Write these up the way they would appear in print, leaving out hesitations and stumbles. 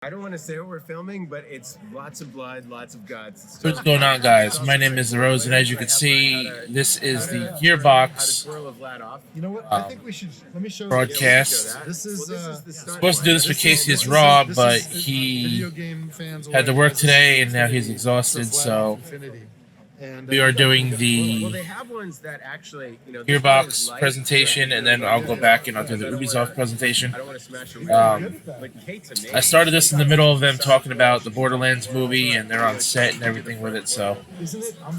I don't want to say what we're filming, but it's lots of blood, lots of guts. What's going on, guys? My name is The Rose, and as you can see, this is the Gearbox You know what? I think we should. Let me show you. broadcast. This is Supposed to do this for Casey's Raw, but he had to work today, and now he's exhausted, so we are doing the Gearbox presentation, and then I'll go back and I'll do the Ubisoft presentation. I started this in the middle of them talking about the Borderlands movie, and they're on set and everything with it, so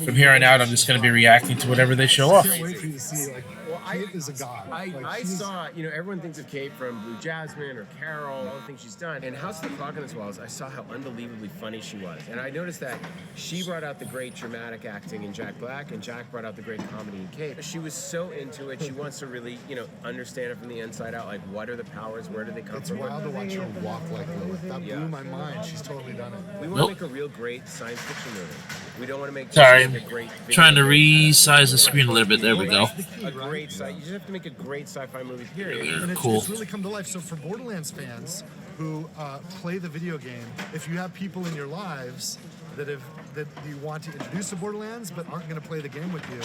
from here on out, I'm just going to be reacting to whatever they show off. Kate is a god. I saw, everyone thinks of Kate from Blue Jasmine or Carol, all the things she's done. And House of the Clock on the Walls, I saw how unbelievably funny she was. And I noticed that she brought out the great dramatic acting in Jack Black, and Jack brought out the great comedy in Kate. She was so into it. She wants to really, understand it from the inside out. Like, what are the powers? Where do they come from? It's wild to watch her walk like Lilith. That blew my mind. She's totally done it. We want to make a real great science fiction movie. We don't want to make Sorry, a great trying to resize the screen a little bit. There we go. A great you just have to make a great sci-fi movie, period. And Cool. It's really come to life. So for Borderlands fans who play the video game, if you have people in your lives that you want to introduce to Borderlands but aren't going to play the game with you,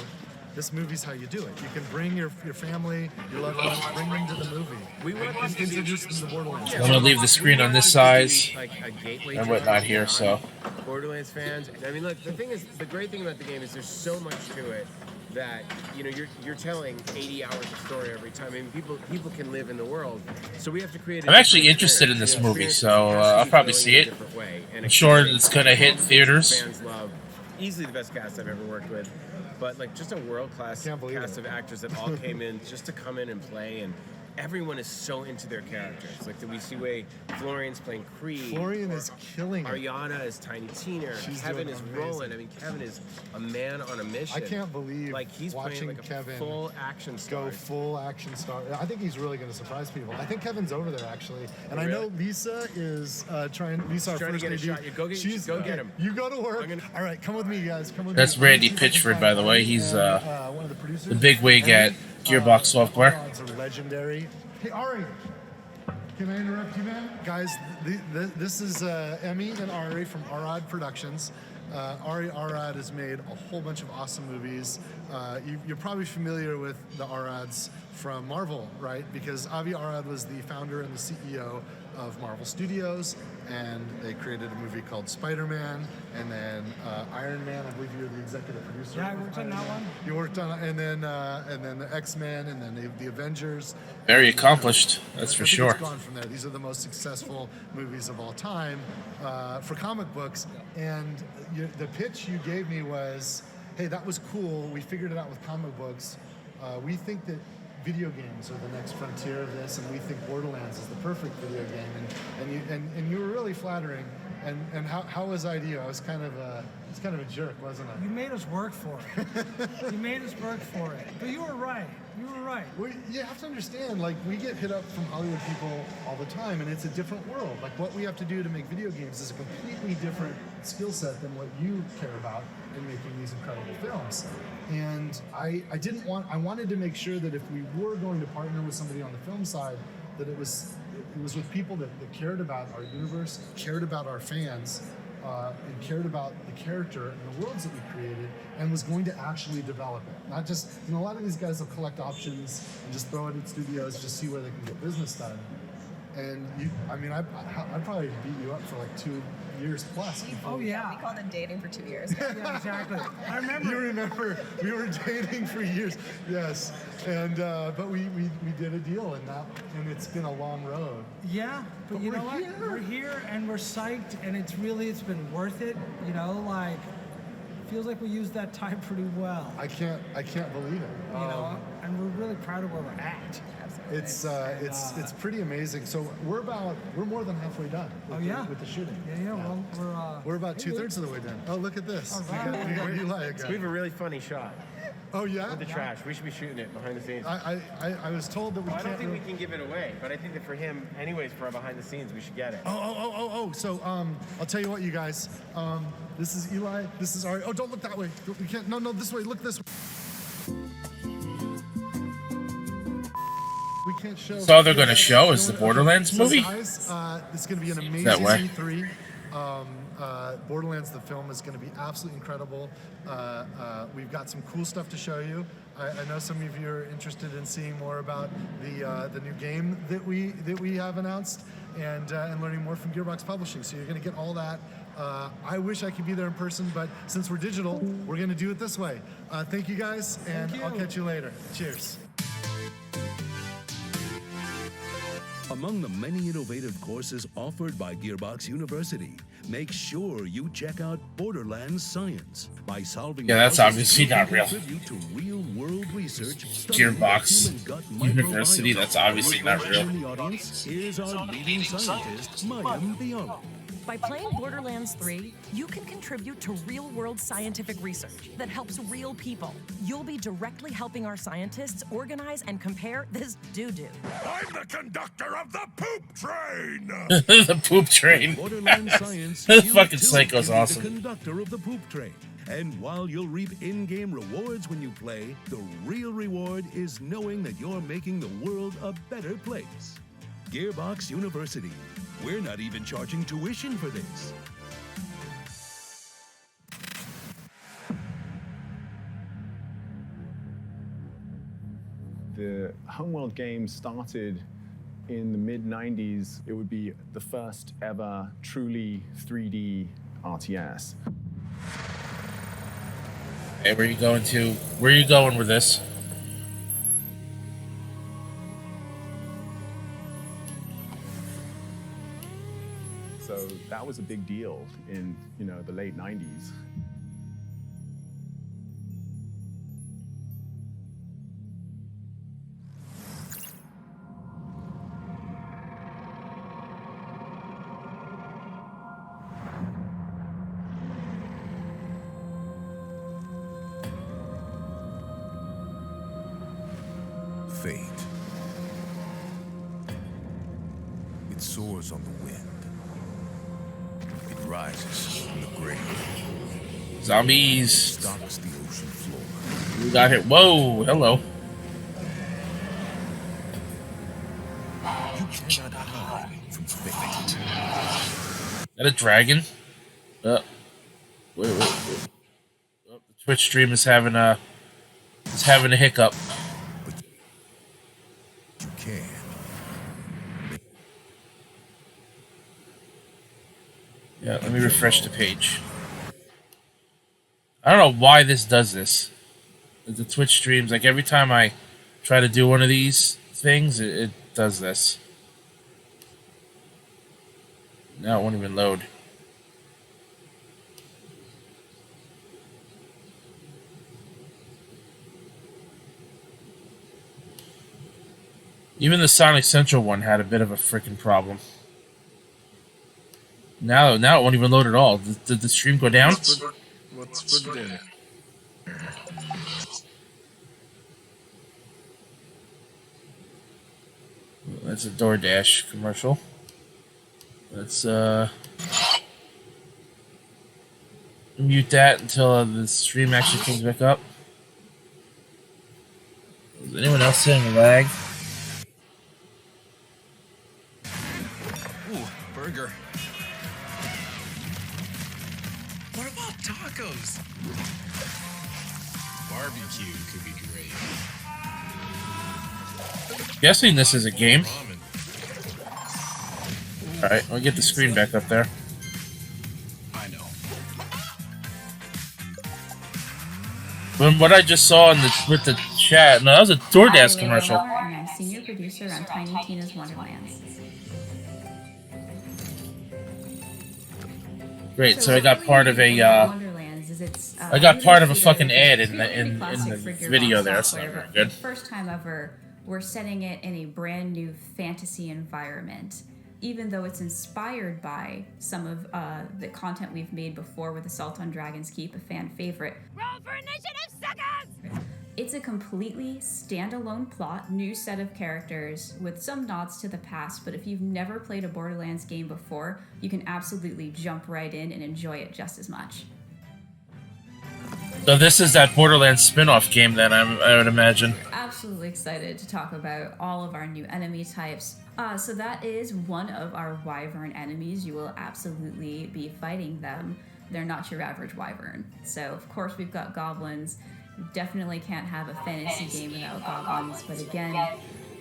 this movie's how you do it. You can bring your family, your loved ones, bring them to the movie. We want to introduce them to Borderlands. I'm gonna leave the screen on this size and whatnot here. So Borderlands fans. I mean, look, the great thing about the game is there's so much to it that you're telling 80 hours of story every time. I mean, people can live in the world, so we have to create. I'm actually interested in this movie, so I'll probably see it. I'm sure it's gonna hit theaters. Fans love. Easily the best cast I've ever worked with. But like just a world-class cast of actors that all came in just to come in and play, and everyone is so into their characters. Like we see way Florian's playing Creed. Florian is killing it. Ariana is Tiny Tina. Kevin is Roland. I mean, Kevin is a man on a mission. I can't believe he's watching playing Kevin full action star. Go full action star. I think he's really going to surprise people. I think Kevin's over there actually, and I know Lisa is trying. Lisa, our trying to first get a AD, shot. Go get him. You go to work. All right, come with me, guys. Come with That's me. Randy Pitchford, by the way. He's one of the producers. the big wig at Gearbox Software. It's a legendary. Hey, Ari, can I interrupt you, man? Guys, this is Emmy and Ari from Arad Productions. Ari Arad has made a whole bunch of awesome movies. You're probably familiar with the Arads from Marvel, right? Because Avi Arad was the founder and the CEO of Marvel Studios, and they created a movie called Spider-Man, and then Iron Man. I believe you were the executive producer. Yeah, I worked on that one. You worked on, and then the X-Men, and then the Avengers. Very accomplished, that's for sure. It's gone from there. These are the most successful movies of all time for comic books. And the pitch you gave me was, hey, that was cool. We figured it out with comic books. We think that video games are the next frontier of this, and we think Borderlands is the perfect video game. And you were really flattering. And how was I to you? I was kind of a jerk, wasn't I? You made us work for it. You made us work for it. But you were right. You were right. Well, you have to understand, like, we get hit up from Hollywood people all the time, and it's a different world. Like, what we have to do to make video games is a completely different skill set than what you care about in making these incredible films. And I wanted to make sure that if we were going to partner with somebody on the film side, that it was with people that cared about our universe, cared about our fans, and cared about the character and the worlds that we created, and was going to actually develop it. Not just, a lot of these guys will collect options and just throw it at studios, just see where they can get business done. And I'd probably beat you up for like 2 years plus. Oh yeah. We called it dating for 2 years. Yeah, exactly. I remember. You remember we were dating for years. Yes. And but we did a deal, and it's been a long road. Yeah, but you know what? We're here and we're psyched, and it's been worth it. Feels like we used that time pretty well. I can't believe it. And we're really proud of where we're at. It's pretty amazing. So we're more than halfway done. With the shooting. Yeah. Well, we're about 2/3 of the way done. Oh, look at this. Right. We like We have a really funny shot. Oh yeah. With the trash, we should be shooting it behind the scenes. I was told that we can't. I don't think we can give it away, but I think that for him, anyways, for our behind the scenes, we should get it. Oh. So I'll tell you what, you guys. This is Eli. This is Ari. Oh, don't look that way. We can't. No, this way. Look this way. can't show. So all they're going to show is the Borderlands movie? Guys, it's going to be an amazing That way. E3. Borderlands, the film, is going to be absolutely incredible. We've got some cool stuff to show you. I know some of you are interested in seeing more about the new game that we have announced, and learning more from Gearbox Publishing. So you're going to get all that. I wish I could be there in person, but since we're digital, we're going to do it this way. Thank you guys, and I'll catch you later. Cheers. Among the many innovative courses offered by Gearbox University, make sure you check out Borderlands Science. By solving that's obviously not real. To real-world research, Gearbox University, that's obviously not real. In the audience, here's our leading scientist, Mayim Biala. By playing Borderlands 3, you can contribute to real-world scientific research that helps real people. You'll be directly helping our scientists organize and compare this doo-doo. I'm the conductor of the poop train! The poop train. Borderlands Science, The you fucking too psycho's can be awesome. The conductor of the poop train. And while you'll reap in-game rewards when you play, the real reward is knowing that you're making the world a better place. Gearbox University. We're not even charging tuition for this. The Homeworld game started in the mid-90s. It would be the first ever truly 3D RTS. Hey, where are you going to? Where are you going with this? So that was a big deal in, the late 90s. Fate. It soars on the wind. It rises from the grave. Zombies. Stalks the ocean floor. We got hit. Whoa, hello. You cannot hide from fate. That a dragon? Wait. Oh, the Twitch stream is having a hiccup. You can. Yeah, let me refresh the page. I don't know why this does this. The Twitch streams, like every time I try to do one of these things, it does this. Now it won't even load. Even the Sonic Central one had a bit of a freaking problem. Now it won't even load at all. Did the stream go down? What's for dinner? That's a DoorDash commercial. Let's mute that until the stream actually comes back up. Is anyone else saying a lag? Ooh, burger. What about tacos? Barbecue could be great. Guessing this is a game. Ramen. Alright, I'll get the screen back up there. I know. From what I just saw in with the chat, no, that was a DoorDash commercial. And I'm senior producer on Tiny Tina's Wonderlands. Great, so I got part of a Wonderlands is it's, I got part of a really fucking sweet. ad It's in the really classic for Gearbox video there. That's not Software, very but good. for the first time ever, we're setting it in a brand new fantasy environment. Even though it's inspired by some of the content we've made before with Assault on Dragon's Keep, a fan favorite. Roll for initiative, suckers! It's a completely standalone plot, new set of characters with some nods to the past, but if you've never played a Borderlands game before, you can absolutely jump right in and enjoy it just as much. So this is that Borderlands spin-off game then, I would imagine. absolutely excited to talk about all of our new enemy types. So that is one of our wyvern enemies. You will absolutely be fighting them. They're not your average wyvern. So of course we've got goblins. You definitely can't have a fantasy game without goblins, but again,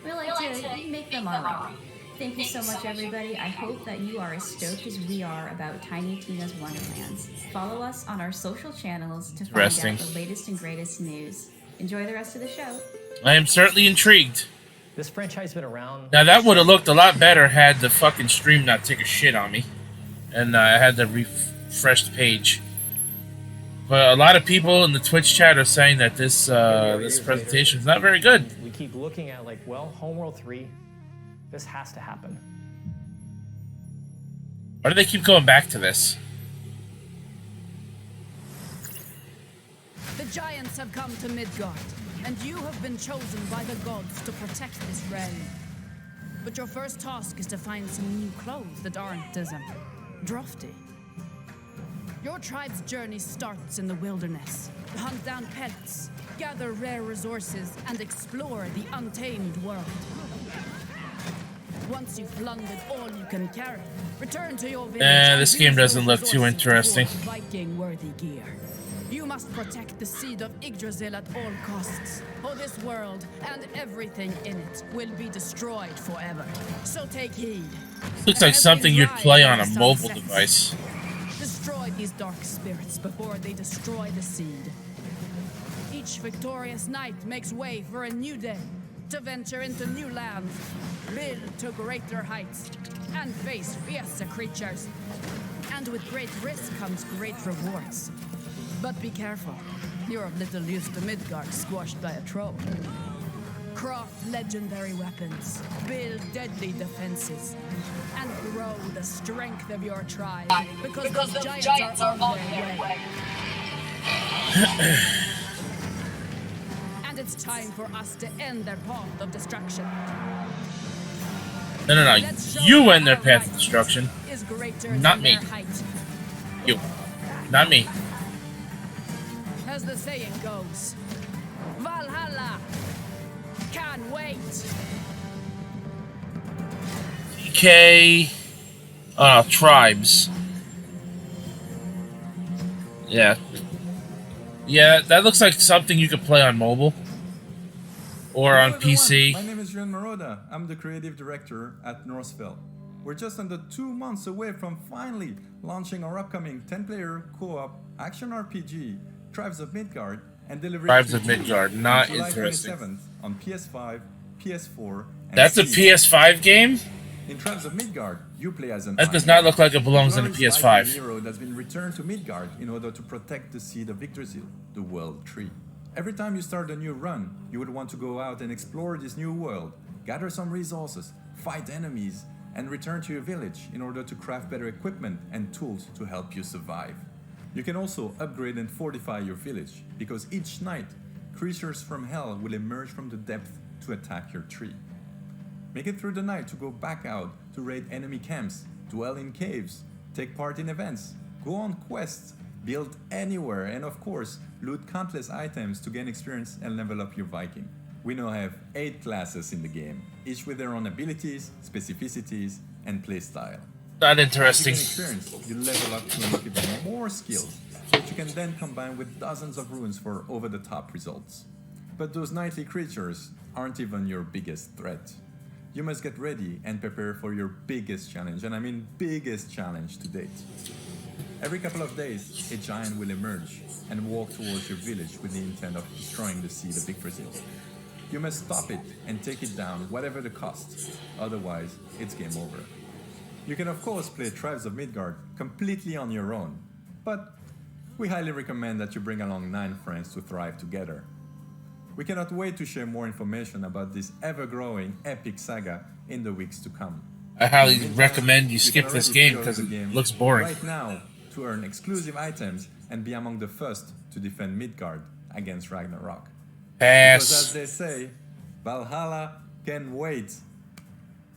we like to make them our own. Thank you so much, everybody. I hope that you are as stoked as we are about Tiny Tina's Wonderlands. Follow us on our social channels to find out the latest and greatest news. Enjoy the rest of the show. I am certainly intrigued. This franchise has been around. Now that would have looked a lot better had the fucking stream not take a shit on me, and I had to refresh the page. But a lot of people in the Twitch chat are saying that this this presentation is not very good. We keep looking at like, well, Homeworld 3, this has to happen. Why do they keep going back to this? The giants have come to Midgard, and you have been chosen by the gods to protect this realm. But your first task is to find some new clothes that aren't as drafty. Your tribe's journey starts in the wilderness. Hunt down pets, gather rare resources, and explore the untamed world. Once you've plundered all you can carry, return to your village. This game doesn't look too interesting. Viking-worthy gear. You must protect the seed of Yggdrasil at all costs, or this world and everything in it will be destroyed forever. So take heed. Looks like something you'd play on a mobile device. Destroy these dark spirits before they destroy the seed. Each victorious knight makes way for a new day, to venture into new lands, build to greater heights, and face fiercer creatures. And with great risk comes great rewards. But be careful, you're of little use to Midgard squashed by a troll. Craft legendary weapons, build deadly defenses, and grow the strength of your tribe, because the giants are on their way. And it's time for us to end their path of destruction. No. You end their path of destruction. Not me. You. Not me. As the saying goes, Valhalla! Can't wait! DK... tribes. Yeah. Yeah, that looks like something you could play on mobile. Or on PC. My name is Juan Maroda. I'm the creative director at Northville. We're just under 2 months away from finally launching our upcoming 10-player co-op action RPG, Tribes of Midgard, and delivering Tribes of Midgard, not July interesting. 27th on PS5, PS4, and That's a Steam. PS5 game? In Tribes of Midgard, you play as an That does not look like it belongs on a glorious PS5. Viking hero that's been returned to Midgard in order to protect the seed of Yggdrasil, the world tree. Every time you start a new run, you would want to go out and explore this new world, gather some resources, fight enemies, and return to your village in order to craft better equipment and tools to help you survive. You can also upgrade and fortify your village, because each night, creatures from hell will emerge from the depth to attack your tree. Make it through the night to go back out to raid enemy camps, dwell in caves, take part in events, go on quests, build anywhere, and of course, loot countless items to gain experience and level up your Viking. We now have 8 classes in the game, each with their own abilities, specificities, and playstyle. Not interesting. As you gain experience, you level up to unlock even more skills, which you can then combine with dozens of runes for over-the-top results. But those nightly creatures aren't even your biggest threat. You must get ready and prepare for your biggest challenge, and I mean biggest challenge to date. Every couple of days, a giant will emerge and walk towards your village with the intent of destroying the seed of Yggdrasil. You must stop it and take it down, whatever the cost, otherwise it's game over. You can of course play Tribes of Midgard completely on your own, but we highly recommend that you bring along 9 friends to thrive together. We cannot wait to share more information about this ever-growing epic saga in the weeks to come. I highly recommend you skip this game because it looks boring. Right now to earn exclusive items and be among the first to defend Midgard against Ragnarok. Pass. Because as they say, Valhalla can wait.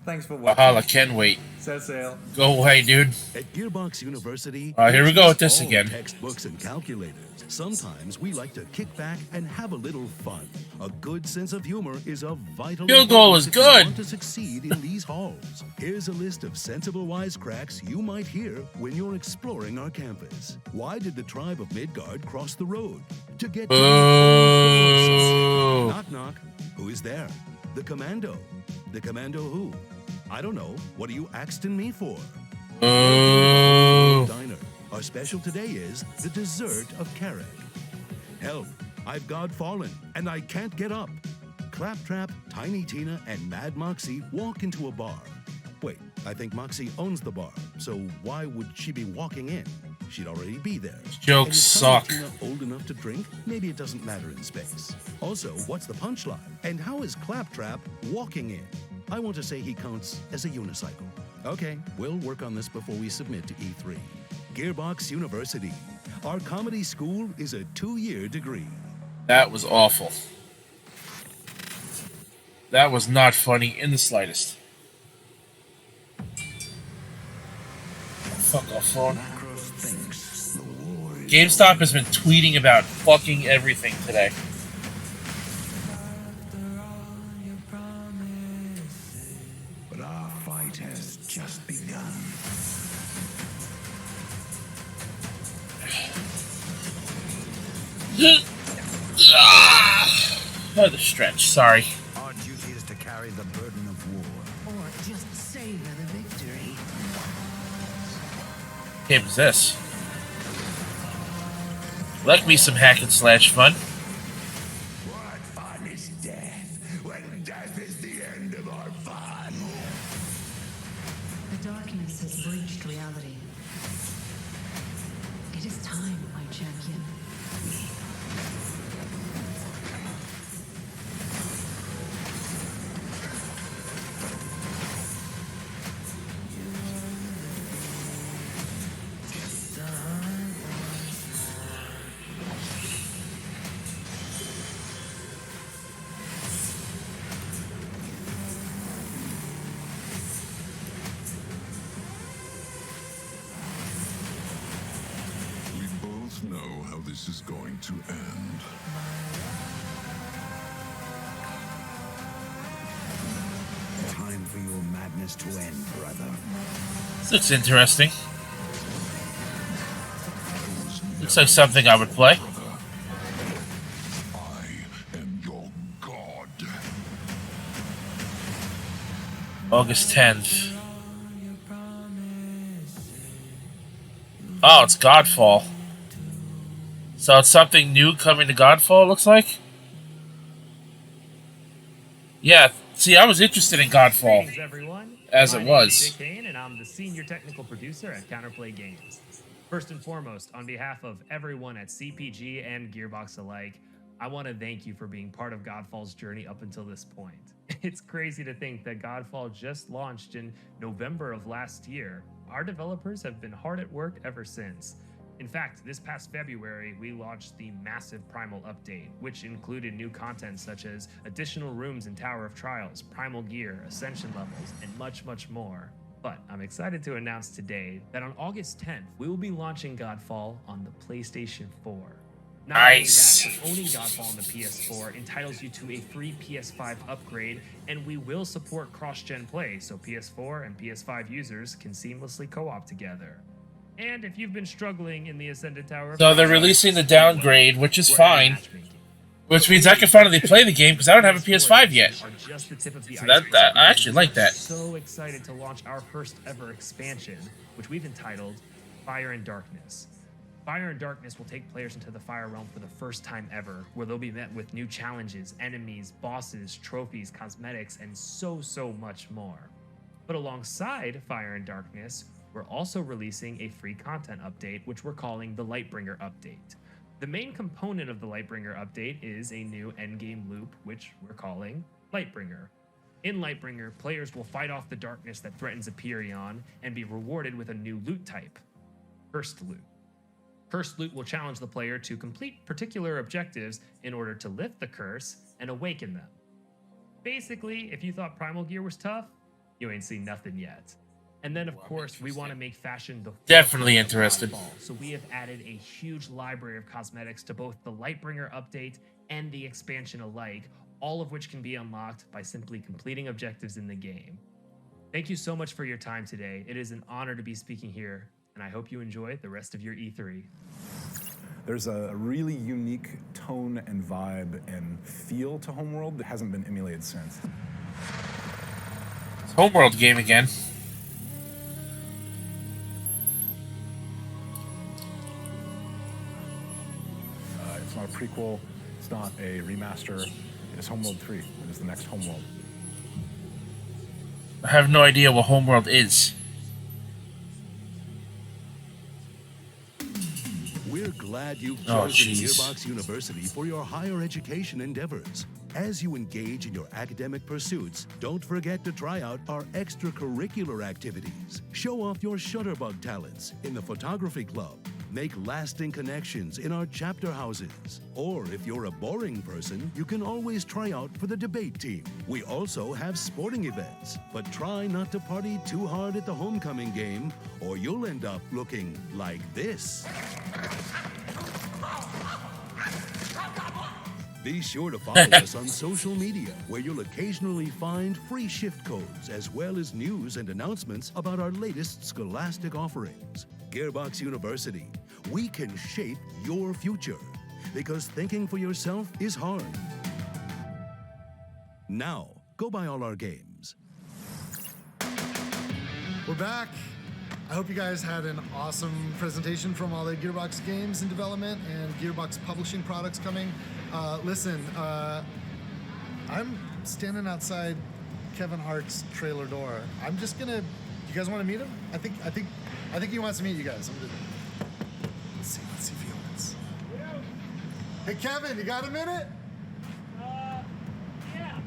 Thanks for watching. Valhalla can wait. Set sail. Go away, dude. At Gearbox University, Here we go with this all again. Textbooks and calculators. Sometimes we like to kick back and have a little fun. A good sense of humor is a vital Field goal is if you good. want to succeed in these halls. Here's a list of sensible wisecracks you might hear when you're exploring our campus. Why did the tribe of Midgard cross the road? To get to Boo. Knock knock. Who is there? The commando. The commando who? I don't know. What are you axing me for? Diner. Our special today is the dessert of Carrick. Help! I've God fallen, and I can't get up. Claptrap, Tiny Tina, and Mad Moxie walk into a bar. Wait, I think Moxie owns the bar, so why would she be walking in? She'd already be there. Jokes And is suck. Tiny Tina old enough to drink? Maybe it doesn't matter in space. Also, what's the punchline? And how is Claptrap walking in? I want to say he counts as a unicycle. Okay, we'll work on this before we submit to E3. Gearbox University. Our comedy school is a 2-year degree. That was awful. That was not funny in the slightest. Fuck off, phone. GameStop has been tweeting about fucking everything today. But our fight has just begun. Oh, the stretch, sorry. Our duty is to carry the burden of war. Or just savor the victory. What game is this? Like me some hack and slash fun. What fun is death, when death is the end of our fun? The darkness has breached reality. It is time, my champion. Know how this is going to end. Time for your madness to end, brother. This looks interesting. Looks like something I would play. August 10th. Oh, it's Godfall. So it's something new coming to Godfall, it looks like? Yeah, see, I was interested in Godfall. Greetings, everyone. As My it name was. is Dick Kane, and I'm the senior technical producer at Counterplay Games. First and foremost, on behalf of everyone at CPG and Gearbox alike, I want to thank you for being part of Godfall's journey up until this point. It's crazy to think that Godfall just launched in November of last year. Our developers have been hard at work ever since. In fact, this past February, we launched the massive Primal update, which included new content such as additional rooms in Tower of Trials, Primal gear, Ascension levels, and much, much more. But I'm excited to announce today that on August 10th, we will be launching Godfall on the PlayStation 4. Nice. Not only that, but owning Godfall on the PS4 entitles you to a free PS5 upgrade, and we will support cross-gen play, so PS4 and PS5 users can seamlessly co-op together. And if you've been struggling in the Ascended Tower... So they're releasing the downgrade, which is fine. Which means I can finally play the game because I don't have a PS5 yet. So I actually like that. So excited to launch our first ever expansion, which we've entitled Fire and Darkness. Fire and Darkness will take players into the Fire Realm for the first time ever, where they'll be met with new challenges, enemies, bosses, trophies, cosmetics, and so much more. But alongside Fire and Darkness, we're also releasing a free content update, which we're calling the Lightbringer Update. The main component of the Lightbringer Update is a new endgame loop, which we're calling Lightbringer. In Lightbringer, players will fight off the darkness that threatens Aperion and be rewarded with a new loot type, Cursed Loot. Cursed Loot will challenge the player to complete particular objectives in order to lift the curse and awaken them. Basically, if you thought Primal gear was tough, you ain't seen nothing yet. And then, of course, we want to make fashion the Definitely forefront of interested. fall. So we have added a huge library of cosmetics to both the Lightbringer update and the expansion alike, all of which can be unlocked by simply completing objectives in the game. Thank you so much for your time today. It is an honor to be speaking here, and I hope you enjoy the rest of your E3. There's a really unique tone and vibe and feel to Homeworld that hasn't been emulated since. It's Homeworld game again. It's not a prequel, it's not a remaster, it is Homeworld 3. It is the next Homeworld. I have no idea what Homeworld is. We're glad you've Oh, chosen jeez. Gearbox University for your higher education endeavors. As you engage in your academic pursuits, don't forget to try out our extracurricular activities. Show off your shutterbug talents in the photography club. Make lasting connections in our chapter houses. Or if you're a boring person, you can always try out for the debate team. We also have sporting events, but try not to party too hard at the homecoming game, or you'll end up looking like this. Be sure to follow us on social media, where you'll occasionally find free shift codes, as well as news and announcements about our latest scholastic offerings. Gearbox University, we can shape your future, because thinking for yourself is hard. Now, go buy all our games. We're back. I hope you guys had an awesome presentation from all the Gearbox games in development and Gearbox publishing products coming. Listen, I'm standing outside Kevin Hart's trailer door. I'm just gonna. You guys want to meet him? I think he wants to meet you guys. Let's see if he opens. Hey Kevin, you got a minute? Yeah.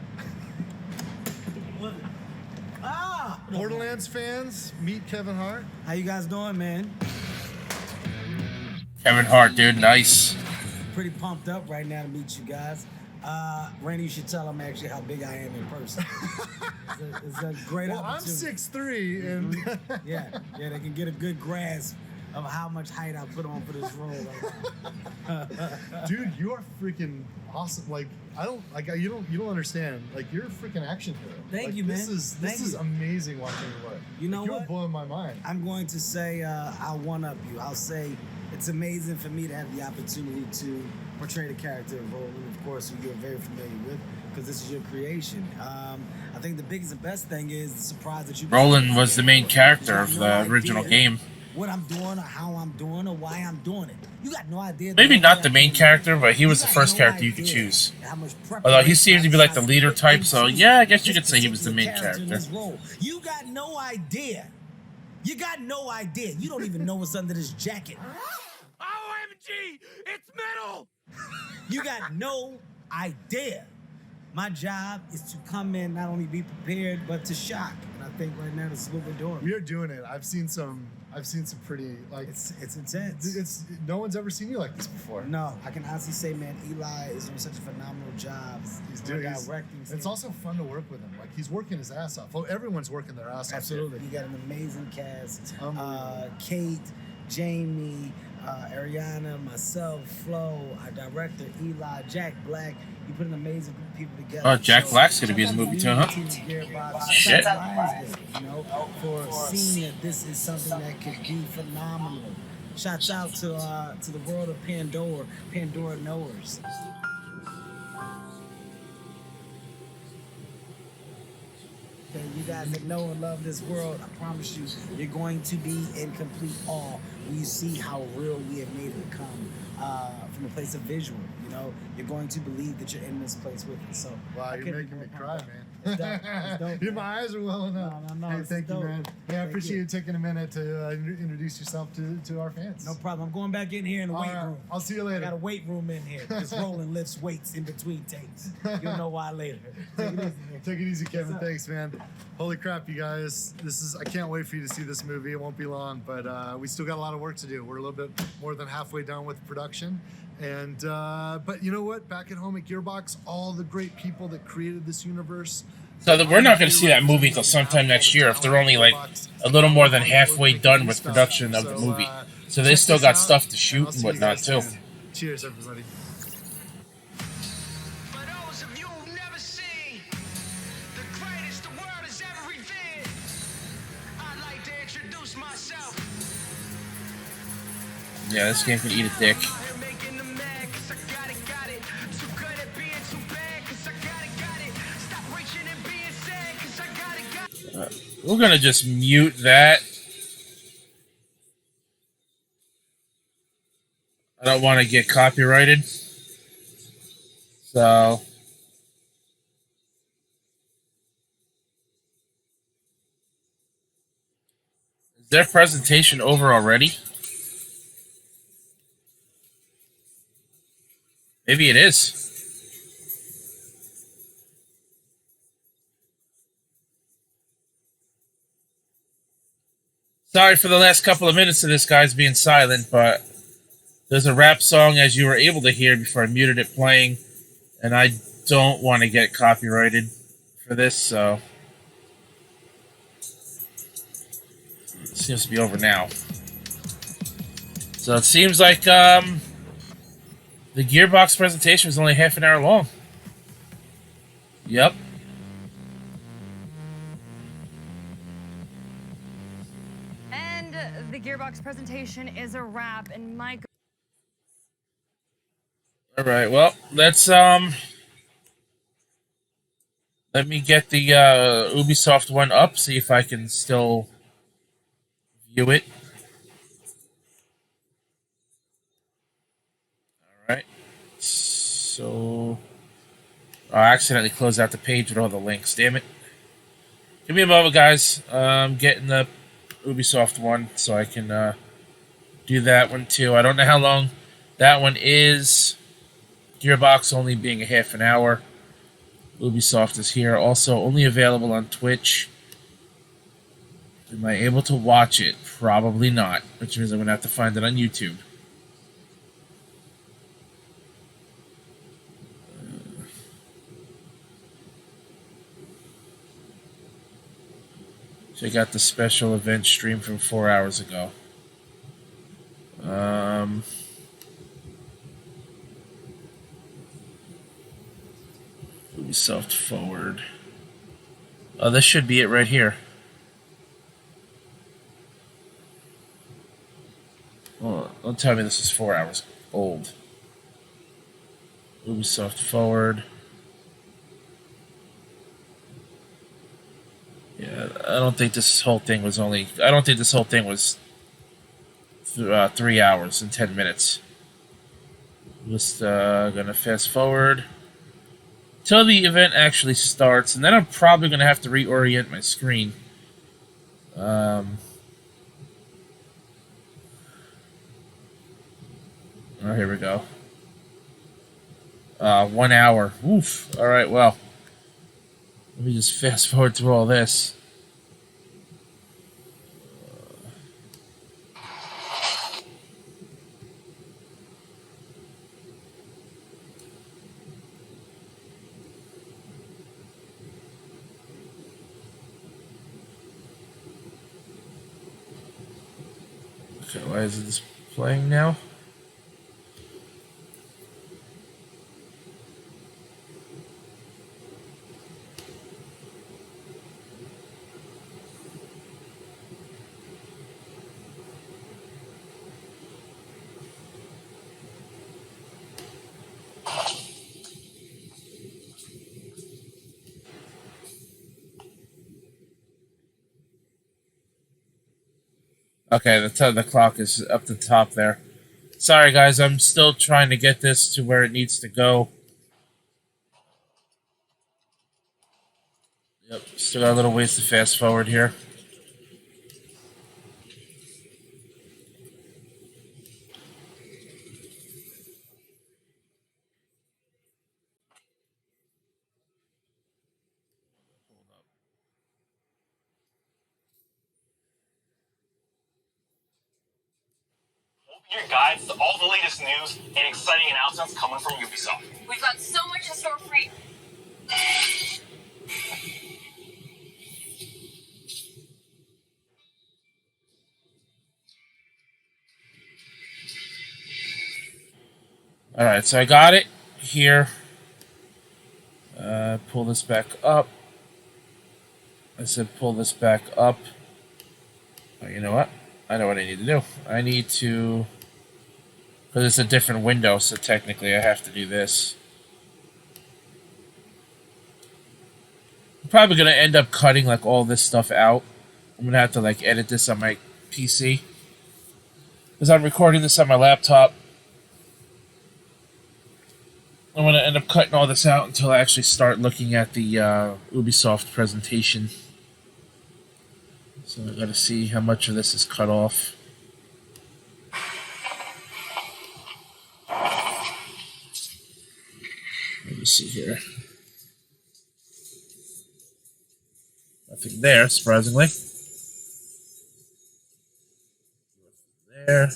Borderlands fans, meet Kevin Hart. How you guys doing, man? Kevin Hart, dude, nice. Pretty pumped up right now to meet you guys. Randy, you should tell them actually how big I am in person. it's a great opportunity. I'm 6'3", and yeah, they can get a good grasp of how much height I put on for this role. Dude, you are freaking awesome. Like you don't understand. Like you're a freaking action hero. Thank you, man. This is amazing watching you work. You know you're what? blowing my mind. I'm going to say I'll one-up you. I'll say it's amazing for me to have the opportunity to portray the character of Roland, of course, who you're very familiar with, because this is your creation. I think the biggest and best thing is the surprise that you. Roland was the main character of the original game. What I'm doing, or how I'm doing, or why I'm doing it. You got no idea. Maybe not the main character, but he was the first character you could choose. Although he seemed to be like the leader type, so yeah, I guess you could say he was the main character. You got no idea. You got no idea. You don't even know what's under this jacket. OMG! It's metal! You got no idea. My job is to come in, not only be prepared, but to shock. And I think right now this is what we're doing. We are doing it. I've seen some pretty, like, it's intense. No one's ever seen you like this before. No, I can honestly say, man, Eli is doing such a phenomenal job. He's directing. It's also fun to work with him. Like, he's working his ass off. Well, everyone's working their ass off. Absolutely. You got an amazing cast. Kate, Jamie, Ariana, myself, Flo, our director, Eli, Jack Black. You put an amazing group of people together. Oh, Jack Black's gonna be in the movie too, huh? Shit. You know, for seeing that this is something that could be phenomenal. Shouts out to the world of Pandora knowers. Okay, you guys that know and love this world, I promise you, you're going to be in complete awe when you see how real we have made it come from a place of visual. You know, you're going to believe that you're in this place with us. So, wow, you're making me cry, man. It's dope, My eyes are welling up. No, hey, thank you, man. Hey, I appreciate you taking a minute to introduce yourself to our fans. No problem. I'm going back in here in the weight room. I'll see you later. Got a weight room in here. Just Roland lifts weights in between takes. You'll know why later. Take it easy, man. Take it easy, Kevin. Thanks, man. Holy crap, you guys. I can't wait for you to see this movie. It won't be long, but we still got a lot of work to do. We're a little bit more than halfway done with production. But you know what? Back at home at Gearbox, all the great people that created this universe, So we're not going to see that movie until sometime next year if they're only like a little more than halfway done with production of the movie. So they still got stuff to shoot and whatnot too. Cheers, everybody. Yeah, this game can eat a dick. We're gonna just mute that. I don't want to get copyrighted. So. Is their presentation over already? Maybe it is. Sorry for the last couple of minutes of this guy's being silent, but there's a rap song, as you were able to hear before I muted it playing, and I don't want to get copyrighted for this, so it seems to be over now. So it seems like the Gearbox presentation was only half an hour long. Yep. And the Gearbox presentation is a wrap, and my... Alright, well, let's let me get the Ubisoft one up, see if I can still view it. Alright. So I accidentally closed out the page with all the links, damn it. Give me a moment, guys. I'm getting the Ubisoft one so I can do that one too. I don't know how long that one is. Gearbox only being a half an hour. Ubisoft is here. Also only available on Twitch. Am I able to watch it? Probably not, which means I'm going to have to find it on YouTube. Check out the special event stream from 4 hours ago. Ubisoft forward. Oh, this should be it right here. Oh, don't tell me this is 4 hours old. Ubisoft forward. Yeah, I don't think this whole thing was only... I don't think this whole thing was 3 hours and 10 minutes. Just gonna fast forward till the event actually starts, and then I'm probably gonna have to reorient my screen. Oh, here we go. 1 hour. Oof. All right. Well, let me just fast forward through all this. Okay, why is this playing now? Okay, the clock is up the top there. Sorry, guys, I'm still trying to get this to where it needs to go. Yep, still got a little ways to fast forward here. Your guides to all the latest news and exciting announcements coming from Ubisoft. We've got so much in store for you. Alright, so I got it here. Pull this back up. I said pull this back up. Oh, you know what? I know what I need to do. I need to... Because it's a different window, so technically I have to do this. I'm probably going to end up cutting like all this stuff out. I'm going to have to like edit this on my PC. Because I'm recording this on my laptop. I'm going to end up cutting all this out until I actually start looking at the Ubisoft presentation. So I got to see how much of this is cut off. Let me see here. Nothing there, surprisingly. There.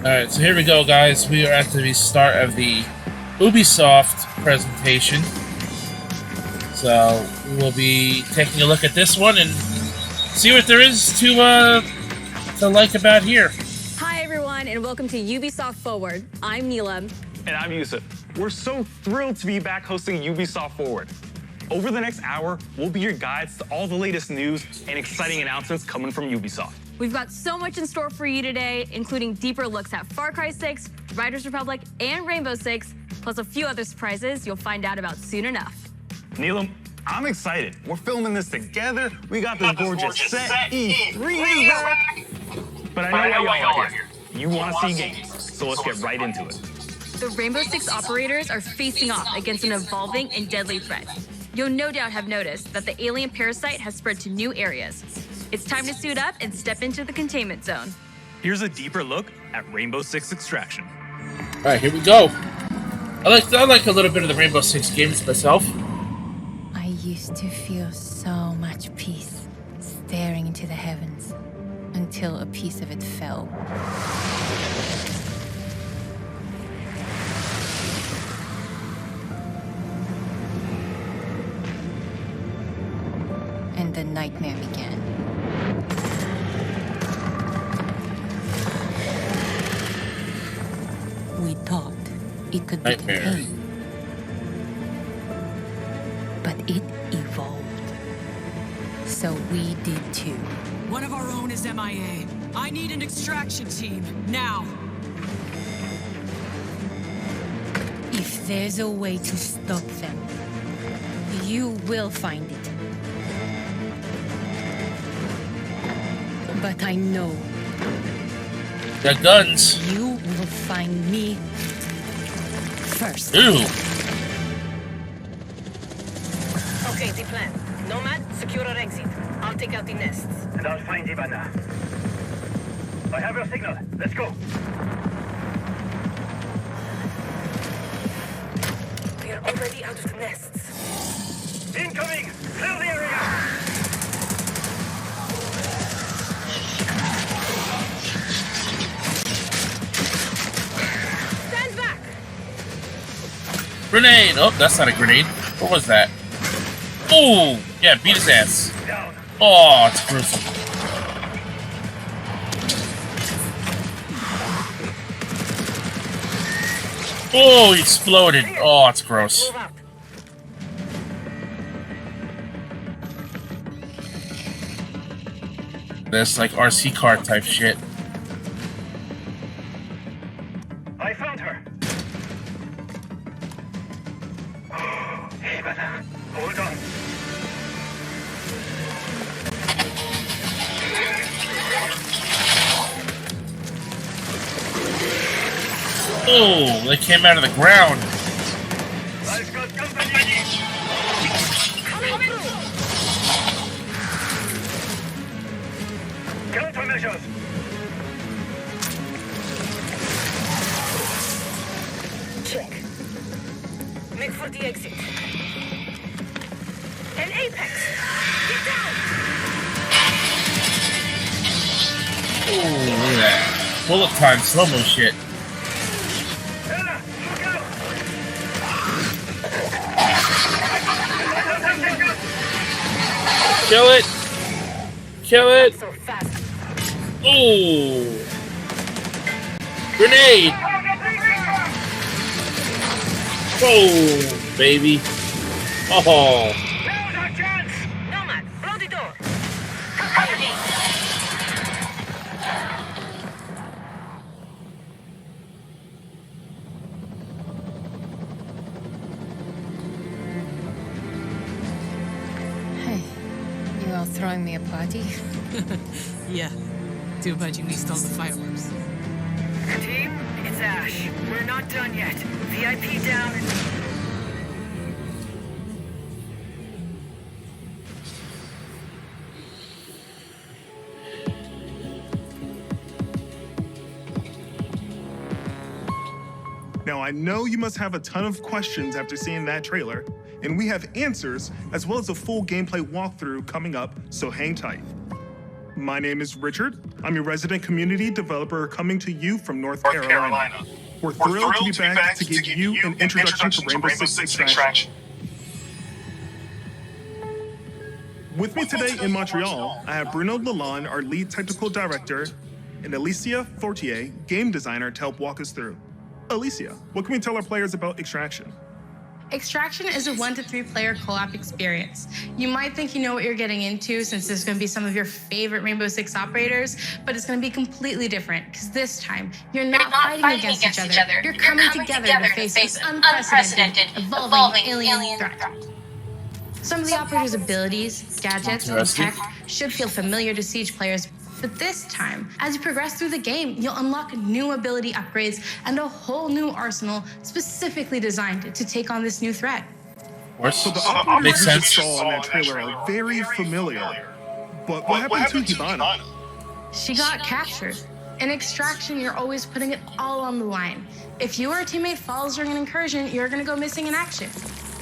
Alright, so here we go, guys. We are at the start of the Ubisoft presentation. So, we will be taking a look at this one and see what there is to like about here. Hi, everyone, and welcome to Ubisoft Forward. I'm Neelam. And I'm Yusuf. We're so thrilled to be back hosting Ubisoft Forward. Over the next hour, we'll be your guides to all the latest news and exciting announcements coming from Ubisoft. We've got so much in store for you today, including deeper looks at Far Cry 6, Riders Republic, and Rainbow Six, plus a few other surprises you'll find out about soon enough. Neelam, I'm excited. We're filming this together. We got this gorgeous set. E3 is back. But I know why y'all are here. You want to see games, so let's get right into it. The Rainbow Six operators are facing off against an evolving and deadly threat. You'll no doubt have noticed that the alien parasite has spread to new areas. It's time to suit up and step into the containment zone. Here's a deeper look at Rainbow Six Extraction. All right, here we go. I like a little bit of the Rainbow Six games myself. I used to feel so much peace staring into the heavens until a piece of it fell. And the nightmare began. We thought it could be contained, but it evolved. So we did too. One of our own is MIA. I need an extraction team, now. If there's a way to stop them, you will find it. But I know. Got guns. You will find me first. Ooh. Okay, the plan. Nomad, secure our exit. I'll take out the nests. And I'll find Ivana. I have your signal. Let's go. We are already out of the nests. Incoming! Clear the area! Stand back! Grenade! Oh, that's not a grenade. What was that? Oh, yeah, beat his ass. Oh, it's gruesome. Oh, he exploded. Oh, it's gross. This like RC car type shit. I found her. Okay, better. Hold on. Oh, they came out of the ground. I've got company. Countermeasures. Check. Make for the exit. An apex. Get down. Oh, look at that. Bullet time, slow-mo shit. Kill it! Kill it! Oh! Grenade! Oh, baby! Oh! Nomad, blow the door. Hey, you all throwing me a party? Yeah. Too bad you missed all the fireworks. Team, it's Ash. We're not done yet. VIP down and... Now, I know you must have a ton of questions after seeing that trailer, and we have answers as well as a full gameplay walkthrough coming up, so hang tight. My name is Richard. I'm your resident community developer coming to you from North Carolina. We're thrilled to be back to give you an introduction to Rainbow Six Extraction. With me today in Montreal, I have Bruno Lalonde, our lead technical director, and Alicia Fortier, game designer, to help walk us through. Alicia, what can we tell our players about Extraction? Extraction is a 1 to 3 player co-op experience. You might think you know what you're getting into since there's going to be some of your favorite Rainbow Six operators, but it's going to be completely different because this time you're not fighting against each other. You're coming together to face this unprecedented, evolving alien threat. Some of the operators' abilities, gadgets, and tech should feel familiar to Siege players, but this time, as you progress through the game, you'll unlock new ability upgrades and a whole new arsenal specifically designed to take on this new threat. So the operators we just saw in that trailer are very familiar. But what happened to Hibana? She got captured. In Extraction, you're always putting it all on the line. If you or a teammate falls during an incursion, you're gonna go missing in action.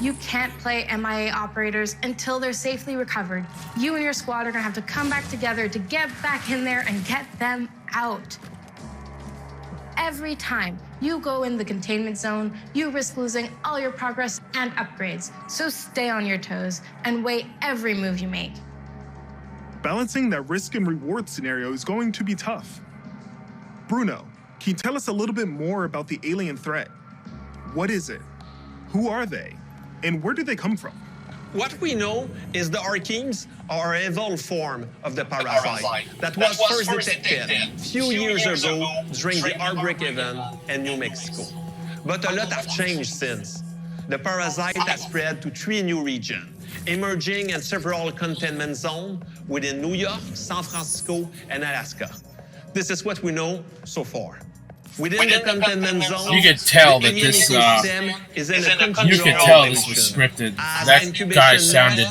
You can't play MIA operators until they're safely recovered. You and your squad are gonna have to come back together to get back in there and get them out. Every time you go in the containment zone, you risk losing all your progress and upgrades. So stay on your toes and weigh every move you make. Balancing that risk and reward scenario is going to be tough. Bruno, can you tell us a little bit more about the alien threat? What is it? Who are they? And where did they come from? What we know is the Archenes are an evolved form of the parasite that was first detected a few years ago during the Outbreak event in New Mexico. But a lot have changed since. The parasite has spread to 3 new regions, emerging in several containment zones within New York, San Francisco, and Alaska. This is what we know so far. Within the containment zone, you could tell that this. You could tell this was scripted. That guy sounded,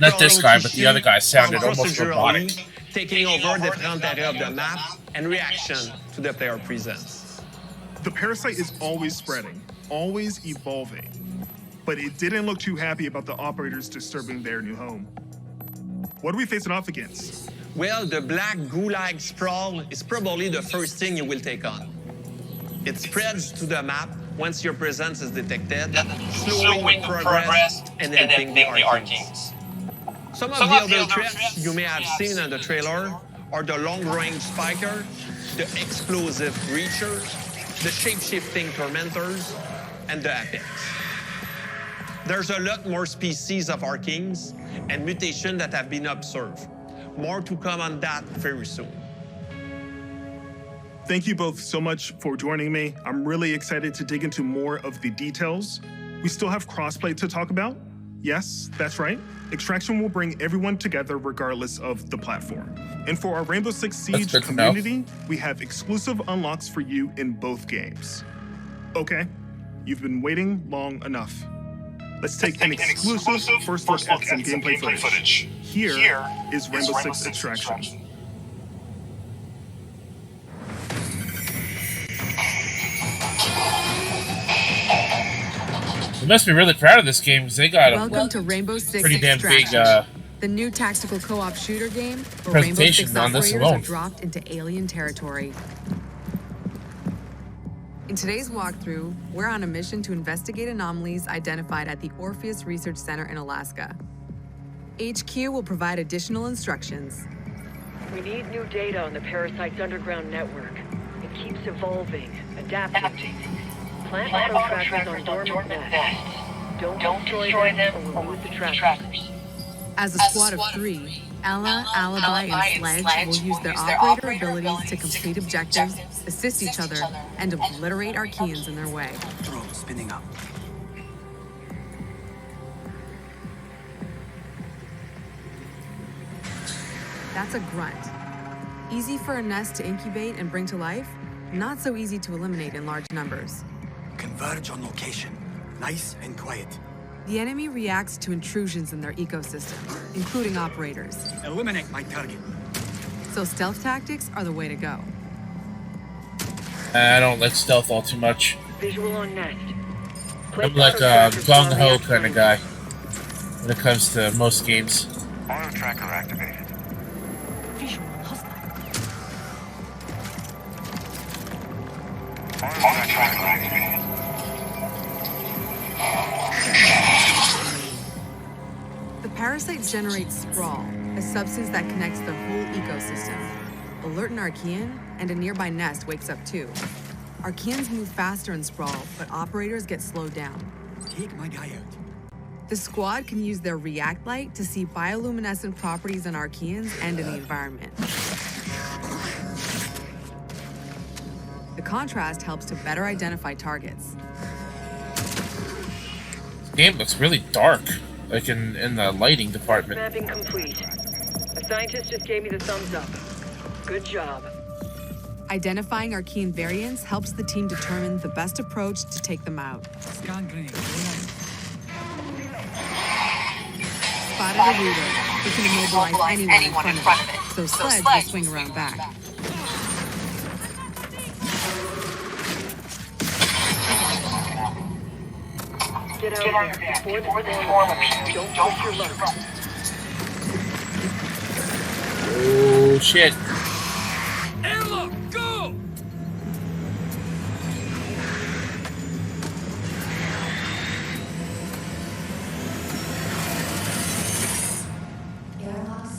not this guy, but the other guy sounded almost robotic. Taking over different areas of the map and reaction to the player presence. The parasite is always spreading, always evolving, but it didn't look too happy about the operators disturbing their new home. What are we facing off against? Well, the black goo-like SPRAWL is probably the first thing you will take on. It spreads to the map once your presence is detected, slowing progress and helping the Archenes. Some of the other threats you may have seen in the trailer are the long-range spiker, the explosive breachers, the shape-shifting tormentors, and the apex. There's a lot more species of Archenes and mutations that have been observed. More to come on that very soon. Thank you both so much for joining me. I'm really excited to dig into more of the details. We still have crossplay to talk about, Yes, that's right. Extraction will bring everyone together regardless of the platform. And for our Rainbow Six Siege community, we have exclusive unlocks for you in both games. Okay, you've been waiting long enough. Let's take an exclusive first look at some gameplay footage. Here is Rainbow Six Extraction. You must be really proud of this game because they got Welcome to Rainbow Six pretty damn big the new tactical co-op shooter game where Rainbow Six operators are dropped into alien territory. In today's walkthrough, we're on a mission to investigate anomalies identified at the Orpheus Research Center in Alaska. HQ will provide additional instructions. We need new data on the parasite's underground network. It keeps evolving, adapting. Plant auto trackers on dormant nests. Don't destroy them or we'll lose the trackers. As a squad of 3, Ella, Alibi, and Sledge will use their operator abilities to complete objectives, assist each other, and obliterate Archeans in their way. Drone spinning up. That's a grunt. Easy for a nest to incubate and bring to life, not so easy to eliminate in large numbers. Converge on location. Nice and quiet. The enemy reacts to intrusions in their ecosystem, including operators. Eliminate my target. So stealth tactics are the way to go. I don't like stealth all too much. Visual on nest. I'm like a gung-ho kind of guy when it comes to most games. Auto tracker activated. Auto tracker activated. The parasite generates SPRAWL, a substance that connects the whole ecosystem. Alert an Archean, and a nearby nest wakes up too. Archeans move faster in SPRAWL, but operators get slowed down. Take my guy out. The squad can use their React Light to see bioluminescent properties on Archeans and in the environment. The contrast helps to better identify targets. This game looks really dark, like in the lighting department. Mapping complete. A scientist just gave me the thumbs up. Good job. Identifying Archean variants helps the team determine the best approach to take them out. Scan grenade. Spotted a looter. It can immobilize anyone in front of it, so Sledge will swing around back. Get out there before the storm appears. Don't push your luck. Oh shit. Ella, go!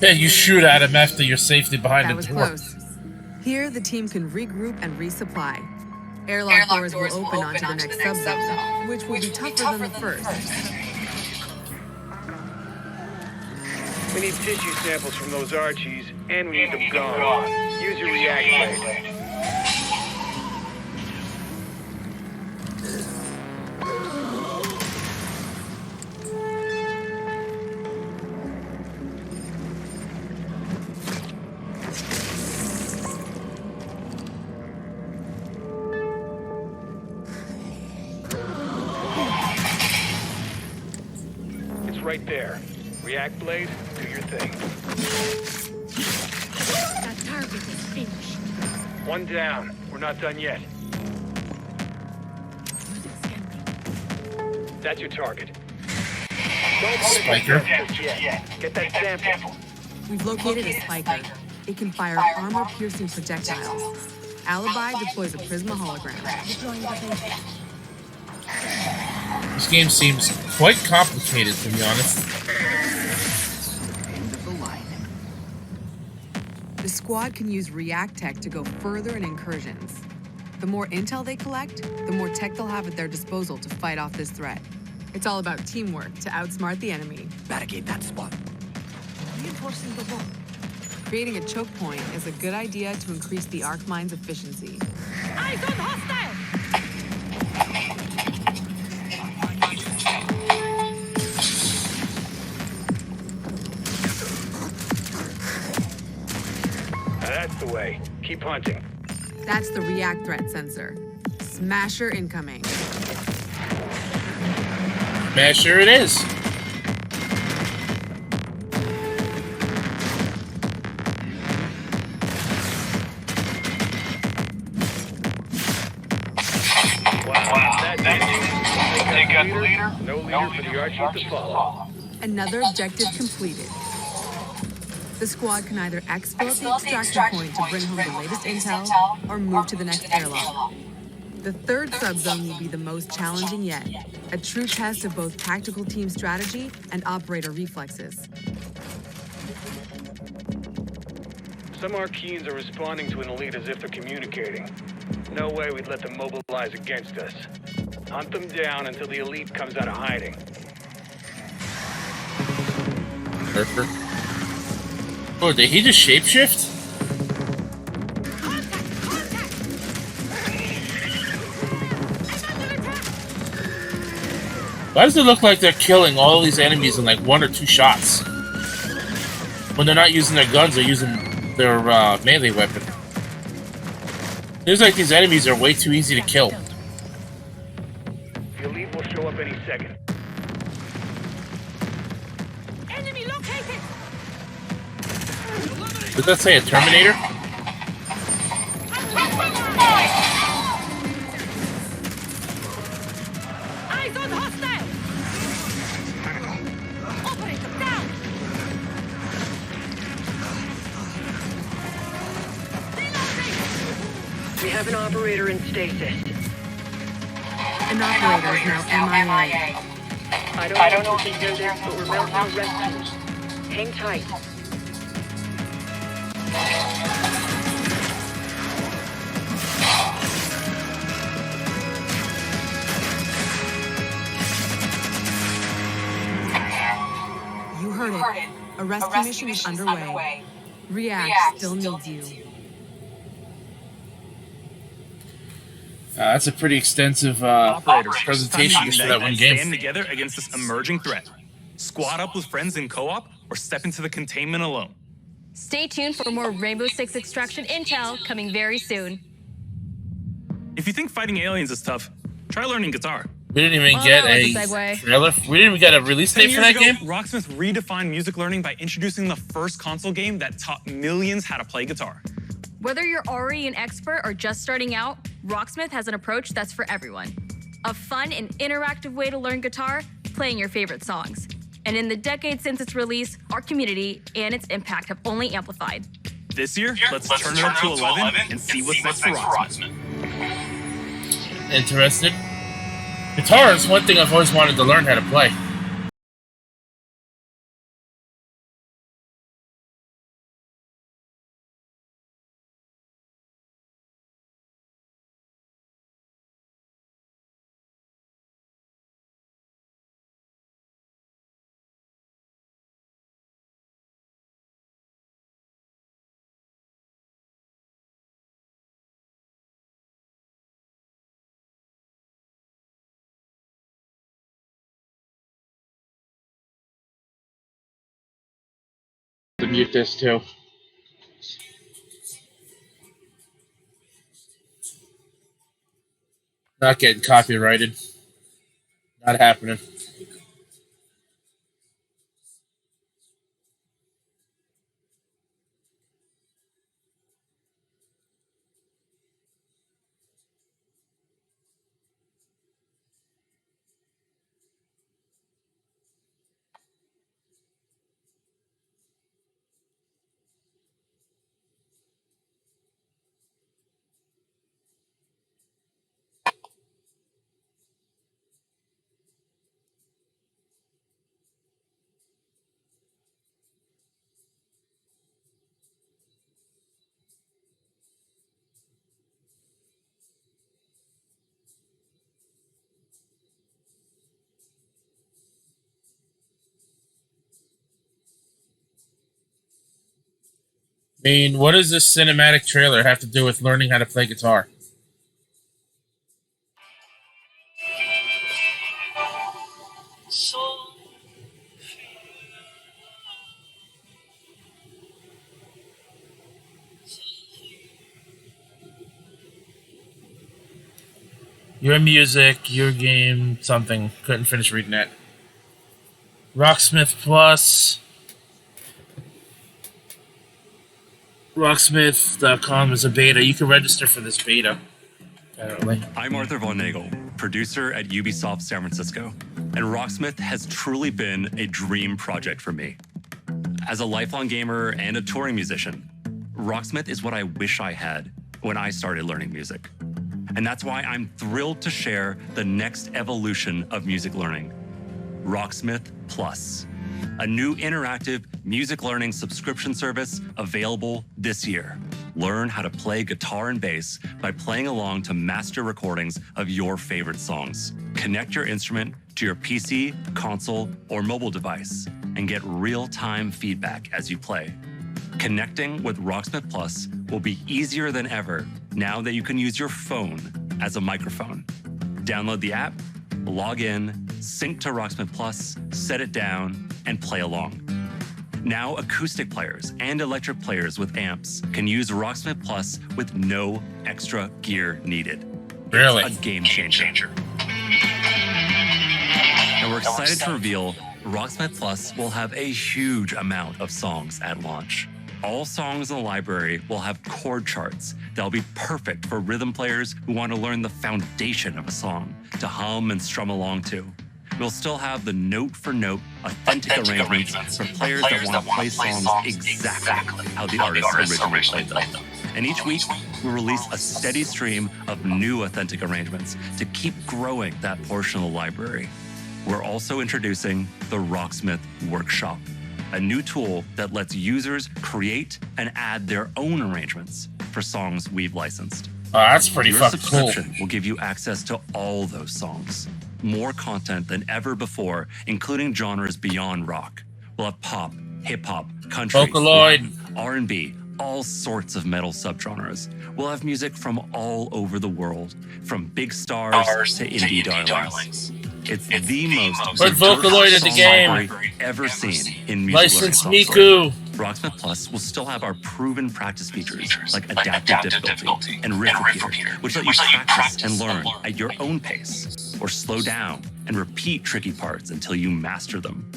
Yeah, you shoot at him after you're safely behind That the was door. close. Here, the team can regroup and resupply. Airlock doors will open onto the next subzone, which will be tougher than the first. We need tissue samples from those Archies, and we need them gone. Use your React Blade. It's right there. React Blade, do your thing. That target is finished. One down. We're not done yet. That's your target. Don't Spiker. just yet. Get that sample. We've located a spiker. It can fire armor-piercing projectiles. Alibi deploys a Prisma hologram. This game seems quite complicated, to be honest. The squad can use React Tech to go further in incursions. The more intel they collect, the more tech they'll have at their disposal to fight off this threat. It's all about teamwork to outsmart the enemy. Barricade that spot. Reinforcing the wall. Creating a choke point is a good idea to increase the arc mine's efficiency. Eyes on hostile! Keep hunting. That's the React threat sensor. Smasher incoming. Sure it is. Take out the leader. No leader for the Archies to follow. Another objective completed. The squad can either exfil at the extraction point to bring home the latest intel or move to the next airlock. The third subzone will be the most challenging yet, a true test of both tactical team strategy and operator reflexes. Some Archeans are responding to an elite as if they're communicating. No way we'd let them mobilize against us. Hunt them down until the elite comes out of hiding. Perfect. Oh, did he just shapeshift? Why does it look like they're killing all these enemies in like 1 or 2 shots? When they're not using their guns, they're using their melee weapon. Seems like these enemies are way too easy to kill. The elite will show up any second. Enemy located! Does that say a Terminator? Eyes on hostile! Operator down! We have an operator in stasis. An operator is now MIA. I don't know if you know this, but we're mounting a rescue. Hang tight. You heard it. A rescue mission is underway. React still needs you. That's a pretty extensive presentation just for that one game. Stand together against this emerging threat. Squad up with friends in co-op, or step into the containment alone. Stay tuned for more Rainbow Six Extraction intel coming very soon. If you think fighting aliens is tough, try learning guitar. We didn't even get a trailer. We didn't even get a release date for that game. Rocksmith redefined music learning by introducing the first console game that taught millions how to play guitar. Whether you're already an expert or just starting out, Rocksmith has an approach that's for everyone. A fun and interactive way to learn guitar, playing your favorite songs. And in the decades since its release, our community and its impact have only amplified. This year, let's turn it up to 11 and see what's next for Rocksmith. Interested? Guitar is one thing I've always wanted to learn how to play. To mute this too. Not getting copyrighted. Not happening. I mean, what does this cinematic trailer have to do with learning how to play guitar? Your music, your game, something. Couldn't finish reading that. Rocksmith Plus. Rocksmith.com is a beta. You can register for this beta, apparently. I'm Arthur Von Nagel, producer at Ubisoft San Francisco, and Rocksmith has truly been a dream project for me. As a lifelong gamer and a touring musician, Rocksmith is what I wish I had when I started learning music. And that's why I'm thrilled to share the next evolution of music learning, Rocksmith Plus, a new interactive music learning subscription service available this year. Learn how to play guitar and bass by playing along to master recordings of your favorite songs. Connect your instrument to your PC, console, or mobile device and get real-time feedback as you play. Connecting with Rocksmith Plus will be easier than ever now that you can use your phone as a microphone. Download the app, log in, sync to Rocksmith Plus, set it down, and play along. Now, acoustic players and electric players with amps can use Rocksmith Plus with no extra gear needed. Really? It's a game changer. And we're excited to reveal Rocksmith Plus will have a huge amount of songs at launch. All songs in the library will have chord charts that'll be perfect for rhythm players who want to learn the foundation of a song to hum and strum along to. We'll still have the note-for-note authentic arrangements for players that want to play songs exactly how the artist originally played them. And each week, we'll release a steady stream of new authentic arrangements to keep growing that portion of the library. We're also introducing the Rocksmith Workshop, a new tool that lets users create and add their own arrangements for songs we've licensed. Oh, that's pretty fucking cool. Your subscription will give you access to all those songs. More content than ever before, including genres beyond rock. We'll have pop, hip-hop, country, Vocaloid, R&B, all sorts of metal subgenres. We'll have music from all over the world, from big stars to indie darlings. It's the most Put Vocaloid in the game ever seen in music. License Miku. Rocksmith Plus will still have our proven practice features like adaptive difficulty and riff repeater, which let you practice and learn at your own pace, or slow down and repeat tricky parts until you master them.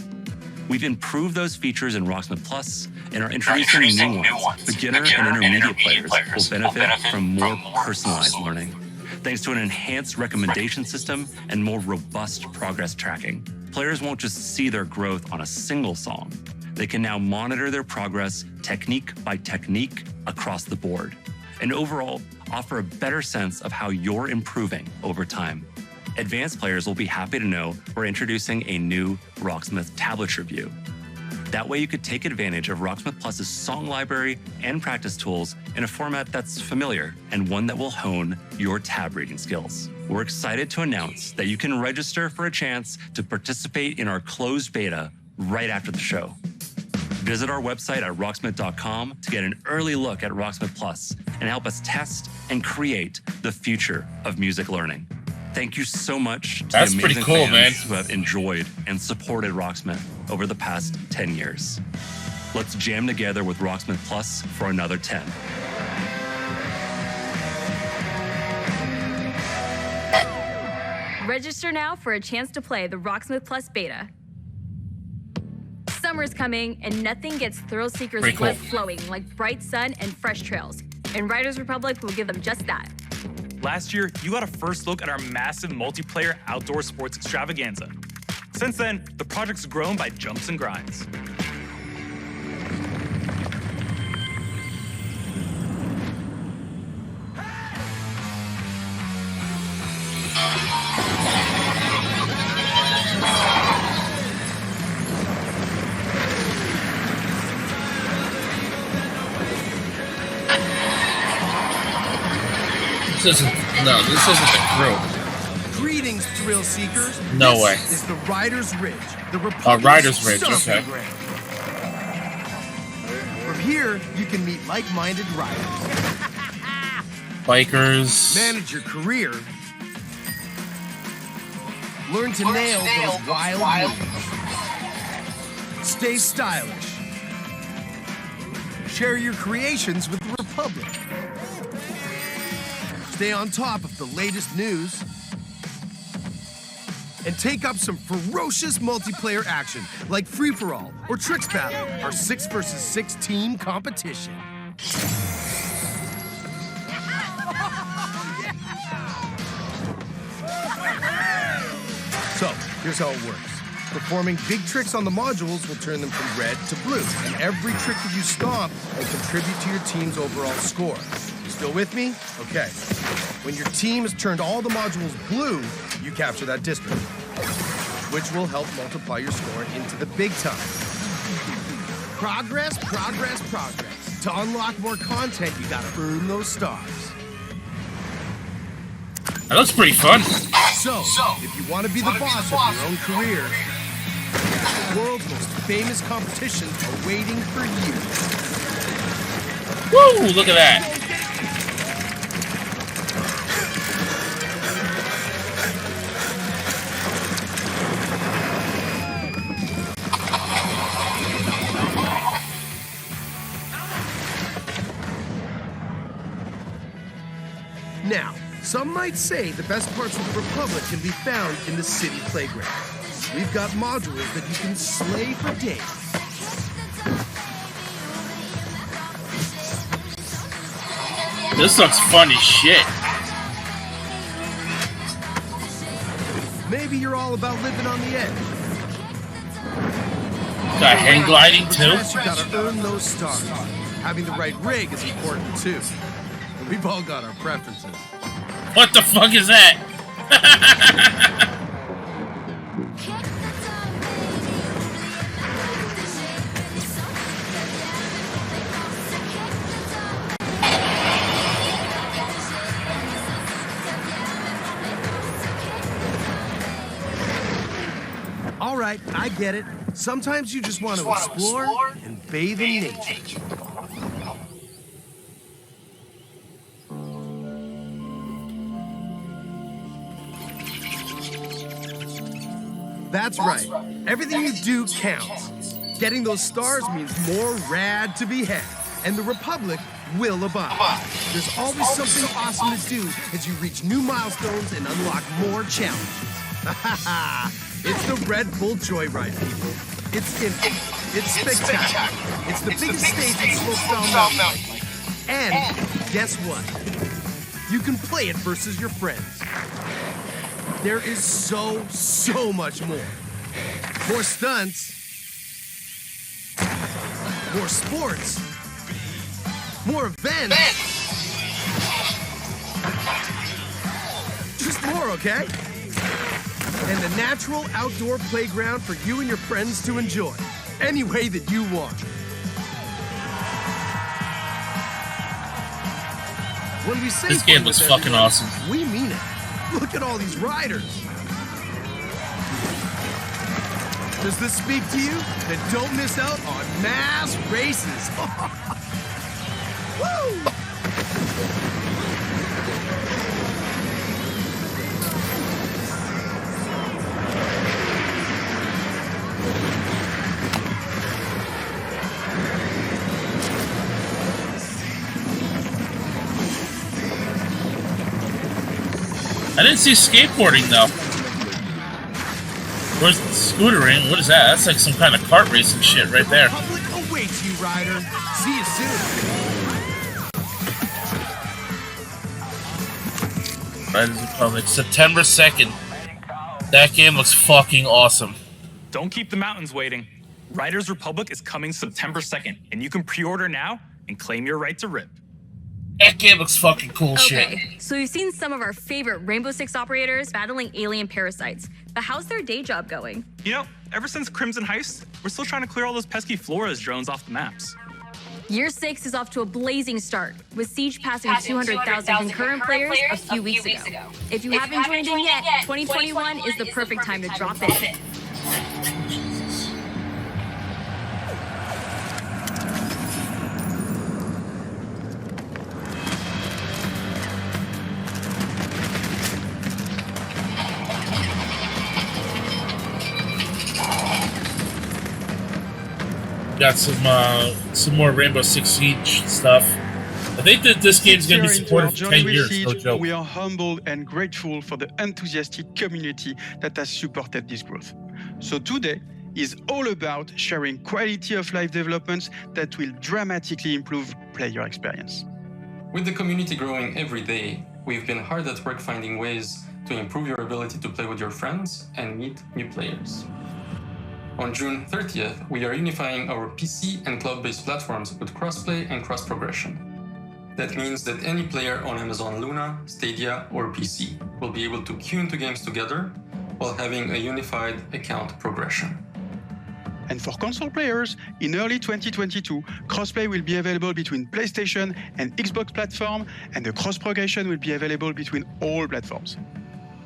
We've improved those features in Rocksmith Plus and are introducing new ones. Beginner and intermediate players will benefit from more personalized learning, thanks to an enhanced recommendation system and more robust progress tracking. Players won't just see their growth on a single song. They can now monitor their progress technique by technique across the board, and overall offer a better sense of how you're improving over time. Advanced players will be happy to know we're introducing a new Rocksmith tablature view. That way you could take advantage of Rocksmith Plus's song library and practice tools in a format that's familiar and one that will hone your tab reading skills. We're excited to announce that you can register for a chance to participate in our closed beta right after the show. Visit our website at rocksmith.com to get an early look at Rocksmith Plus and help us test and create the future of music learning. Thank you so much to the amazing fans who have enjoyed and supported Rocksmith over the past 10 years. Let's jam together with Rocksmith Plus for another 10. Register now for a chance to play the Rocksmith Plus beta. Summer's coming, and nothing gets thrill seekers' blood flowing like bright sun and fresh trails. And Riders Republic will give them just that. Last year, you got a first look at our massive multiplayer outdoor sports extravaganza. Since then, the project's grown by jumps and grinds. This isn't the crew. Greetings, thrill seekers. No way. This is the Riders Ridge. The Riders Ridge, okay. From here, you can meet like-minded riders. Bikers. Manage your career. Learn to nail those wild moves. Stay stylish. Share your creations with the Republic. Stay on top of the latest news and take up some ferocious multiplayer action like free-for-all or tricks battle, our 6 versus 6 team competition. So, here's how it works. Performing big tricks on the modules will turn them from red to blue, and every trick that you stomp will contribute to your team's overall score. You still with me? Okay. When your team has turned all the modules blue, you capture that district, which will help multiply your score into the big time. Progress, progress, progress. To unlock more content, you gotta earn those stars. That looks pretty fun. So, if you want to be the boss of your own career, the world's most famous competitions are waiting for you. Woo! Look at that. Now, some might say the best parts of the Republic can be found in the city playground. We've got modules that you can slay for days. This looks fun as shit. Maybe you're all about living on the edge. Got hang gliding too? You gotta earn those stars. Having the right rig is important too. We've all got our preferences. What the fuck is that? All right, I get it. Sometimes you just want to explore and bathe in nature. That's right. Everything you do counts. Getting those stars means more rad to be had, and the Republic will abide. There's always something awesome to do as you reach new milestones and unlock more challenges. It's the Red Bull Joyride, people. It's infinite. It's spectacular. It's the biggest stage in Slopestyle Mountain. And guess what? You can play it versus your friends. There is so much more. More stunts. More sports. More events. Just more, okay? And the natural outdoor playground for you and your friends to enjoy any way that you want. When we say this game looks fucking awesome. We mean it. Look at all these riders. Does this speak to you? Then don't miss out on mass races. Woo! I didn't see skateboarding though. Where's scootering? What is that? That's like some kind of kart racing shit right there. Public awaits you, rider. See you soon. Riders Republic, September 2nd. That game looks fucking awesome. Don't keep the mountains waiting. Riders Republic is coming September 2nd, and you can pre-order now and claim your right to rip. That game looks fucking cool shit. Okay, so we've seen some of our favorite Rainbow Six operators battling alien parasites, but how's their day job going? You know, ever since Crimson Heist, we're still trying to clear all those pesky Flores drones off the maps. Year 6 is off to a blazing start, with Siege passing 200,000 concurrent players a few weeks ago. If you haven't joined in yet, 2021 is the perfect time to drop in. Got some more Rainbow Six Siege stuff. I think that this game's going to be Into supported our for journey 10 with years, Siege, no joke. we are humbled and grateful for the enthusiastic community that has supported this growth. So today is all about sharing quality of life developments that will dramatically improve player experience. With the community growing every day, we've been hard at work finding ways to improve your ability to play with your friends and meet new players. On June 30th, we are unifying our PC and cloud-based platforms with crossplay and cross-progression. That means that any player on Amazon Luna, Stadia, or PC will be able to queue into games together while having a unified account progression. And for console players, in early 2022, crossplay will be available between PlayStation and Xbox platform, and the cross-progression will be available between all platforms.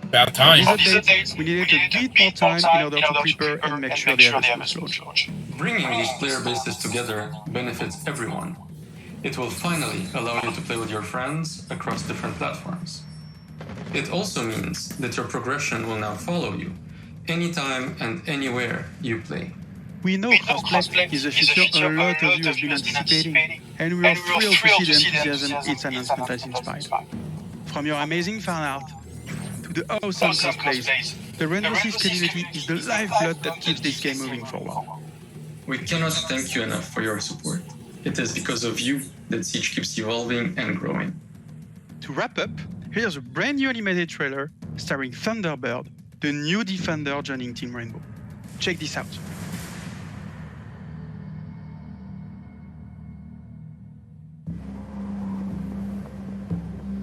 About time. These updates, we needed a bit more time in order to prepare and make sure they have a smooth launch. Bringing these player bases together benefits everyone. It will finally allow you to play with your friends across different platforms. It also means that your progression will now follow you, anytime and anywhere you play. We know crossplay is a feature a lot of you have been anticipating, and we are thrilled to see the enthusiasm its announcement has inspired. From your amazing fan art to the awesome cosplays, the Rainbow Six community is the lifeblood that keeps this game moving forward. We cannot thank you enough for your support. It is because of you that Siege keeps evolving and growing. To wrap up, here's a brand new animated trailer starring Thunderbird, the new Defender joining Team Rainbow. Check this out.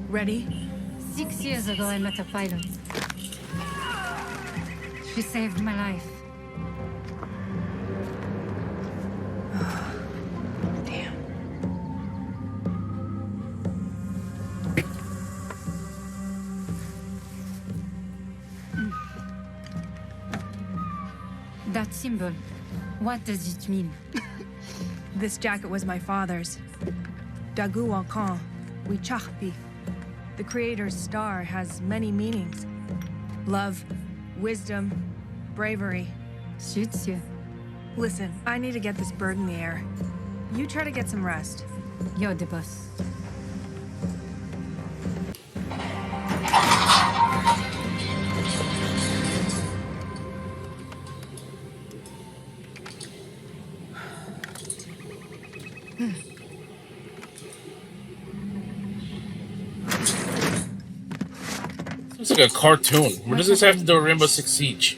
Ready? 6 years ago, I met a pilot. She saved my life. Damn. That symbol, what does it mean? This jacket was my father's. Dagu Wankan, Wichachpi. The Creator's star has many meanings. Love, wisdom, bravery. Suits you. Listen, I need to get this bird in the air. You try to get some rest. You're the boss. It's like a cartoon. What does this have to do with Rainbow Six Siege?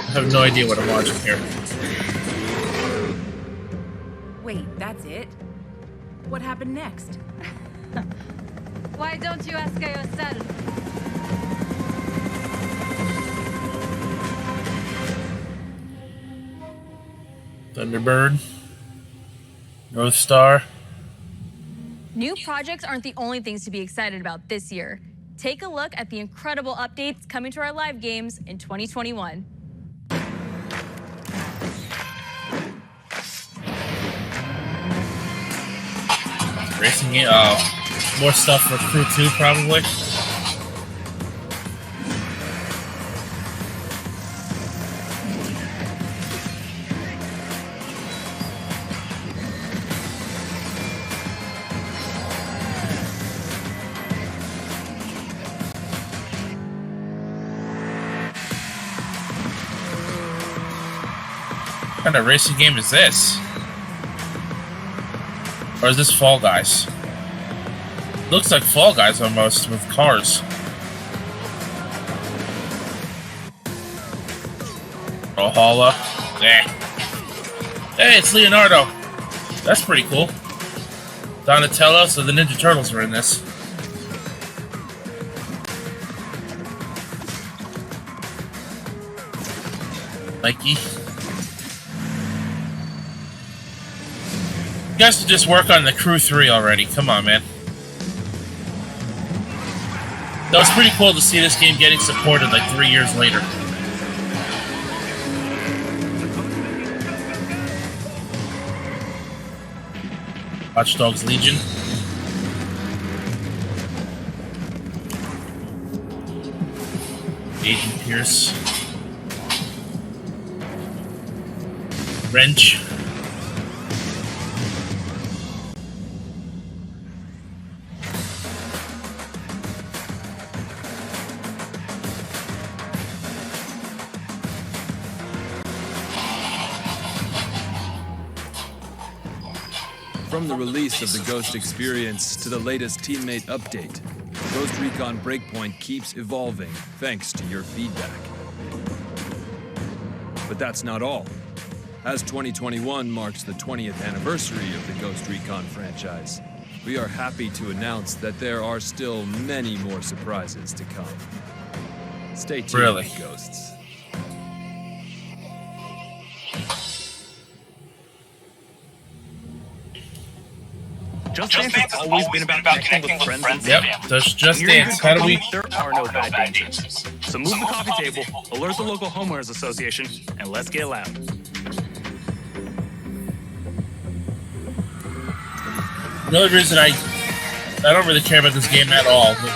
I have no idea what I'm watching here. Wait, that's it? What happened next? Why don't you ask her yourself? Thunderbird. North Star. New projects aren't the only things to be excited about this year. Take a look at the incredible updates coming to our live games in 2021. Racing it. More stuff for Crew 2, probably. What kind of racing game is this? Or is this Fall Guys? Looks like Fall Guys almost, with cars. Brawlhalla. Hey, it's Leonardo. That's pretty cool. Donatello, so the Ninja Turtles are in this. Mikey. You guys should just work on the Crew 3 already. Come on, man. That was pretty cool to see this game getting supported like 3 years later. Watch Dogs Legion. Agent Pierce. Wrench. From the release of the Ghost experience to the latest teammate update, Ghost Recon Breakpoint keeps evolving thanks to your feedback. But that's not all. As 2021 marks the 20th anniversary of the Ghost Recon franchise, we are happy to announce that there are still many more surprises to come. Stay tuned, Really? Ghosts. Just Dance has always been about connecting with friends and Yep, family. that's Just When you're in Dance. good How do company, we- There are no bad dances. So move the coffee table, alert the local homeowners association, and let's get loud. The only reason I don't really care about this game at all, but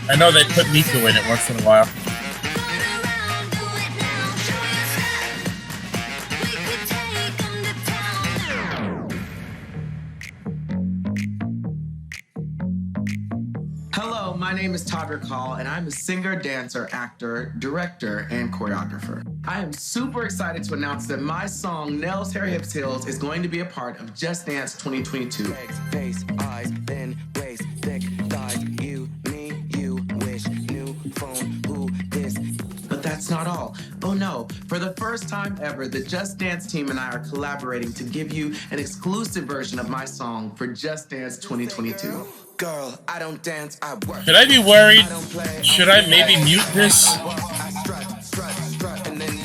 I know they put Miko in it once in a while. Hello, my name is Todd Rickall, and I'm a singer, dancer, actor, director, and choreographer. I am super excited to announce that my song, Nails, Hair, Hips, Heels, is going to be a part of Just Dance 2022. Legs, face, eyes, thin, waist, thick, thighs, you, me, you, wish, new phone, who, this. But that's not all. Oh no, for the first time ever, the Just Dance team and I are collaborating to give you an exclusive version of my song for Just Dance 2022. Girl, I don't dance, I work. Should I be worried? Should I maybe mute this?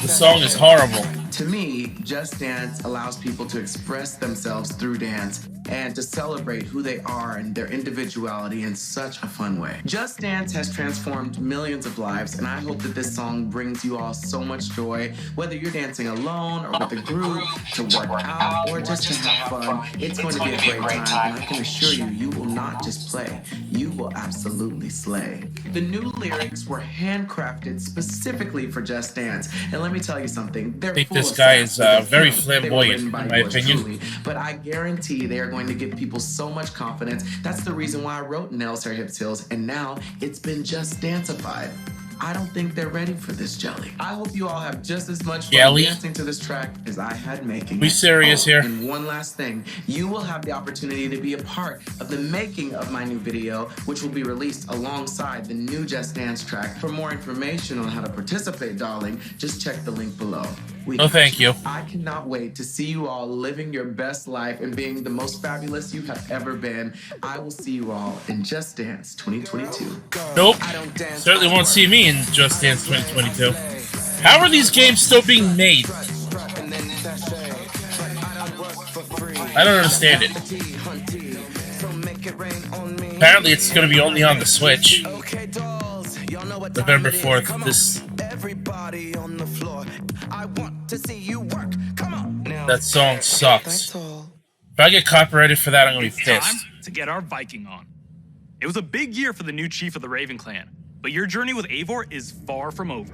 The song is horrible. To me, Just Dance allows people to express themselves through dance and to celebrate who they are and their individuality in such a fun way. Just Dance has transformed millions of lives, and I hope that this song brings you all so much joy, whether you're dancing alone or with a group, to work out, or just to have fun. It's going to be a great time, and I can assure you, you will not just play, you will absolutely slay. The new lyrics were handcrafted specifically for Just Dance, and let me tell you something, they're I think full this of guy sass. is very They were written flamboyant, by in my yours opinion. truly, but I guarantee they are going to give people so much confidence. That's the reason why I wrote Nails, Hair, Hips, Heels, and now it's been Just Danceified. I don't think they're ready for this jelly. I hope you all have just as much fun Jelly? dancing to this track as I had making We it. serious here? And one last thing, you will have the opportunity to be a part of the making of my new video, which will be released alongside the new Just Dance track. For more information on how to participate, darling, just check the link below. No, thank you. I cannot wait to see you all living your best life and being the most fabulous you have ever been. I will see you all in Just Dance 2022. Nope. Certainly won't see me in Just Dance 2022. How are these games still being made? I don't understand it. Apparently it's going to be only on the Switch. November 4th. That song sucks. If I get copyrighted for that, I'm going to be It's time pissed. to get our Viking on. It was a big year for the new chief of the Raven clan, but your journey with Eivor is far from over.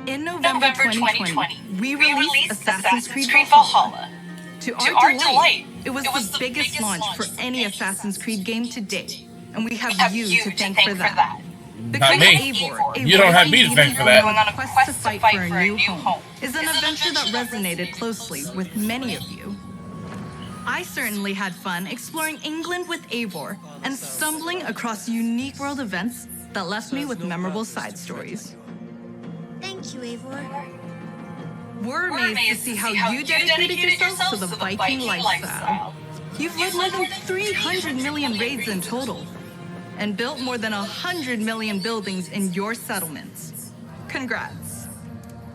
In November 2020, we released Assassin's Creed Valhalla. To our delight, it was the biggest launch for any Assassin's Creed game to date, and we have you to thank for that. Not me. You don't have me to thank for that. Going on a quest to fight for a new home is an adventure that resonated closely with many of you. I certainly had fun exploring England with Eivor and stumbling across unique world events that left me with memorable side stories. Thank you, Eivor. We're amazed to see how you dedicated yourself to the Viking lifestyle. You've led more than 300 million raids in total, and built more than 100 million buildings in your settlements. Congrats.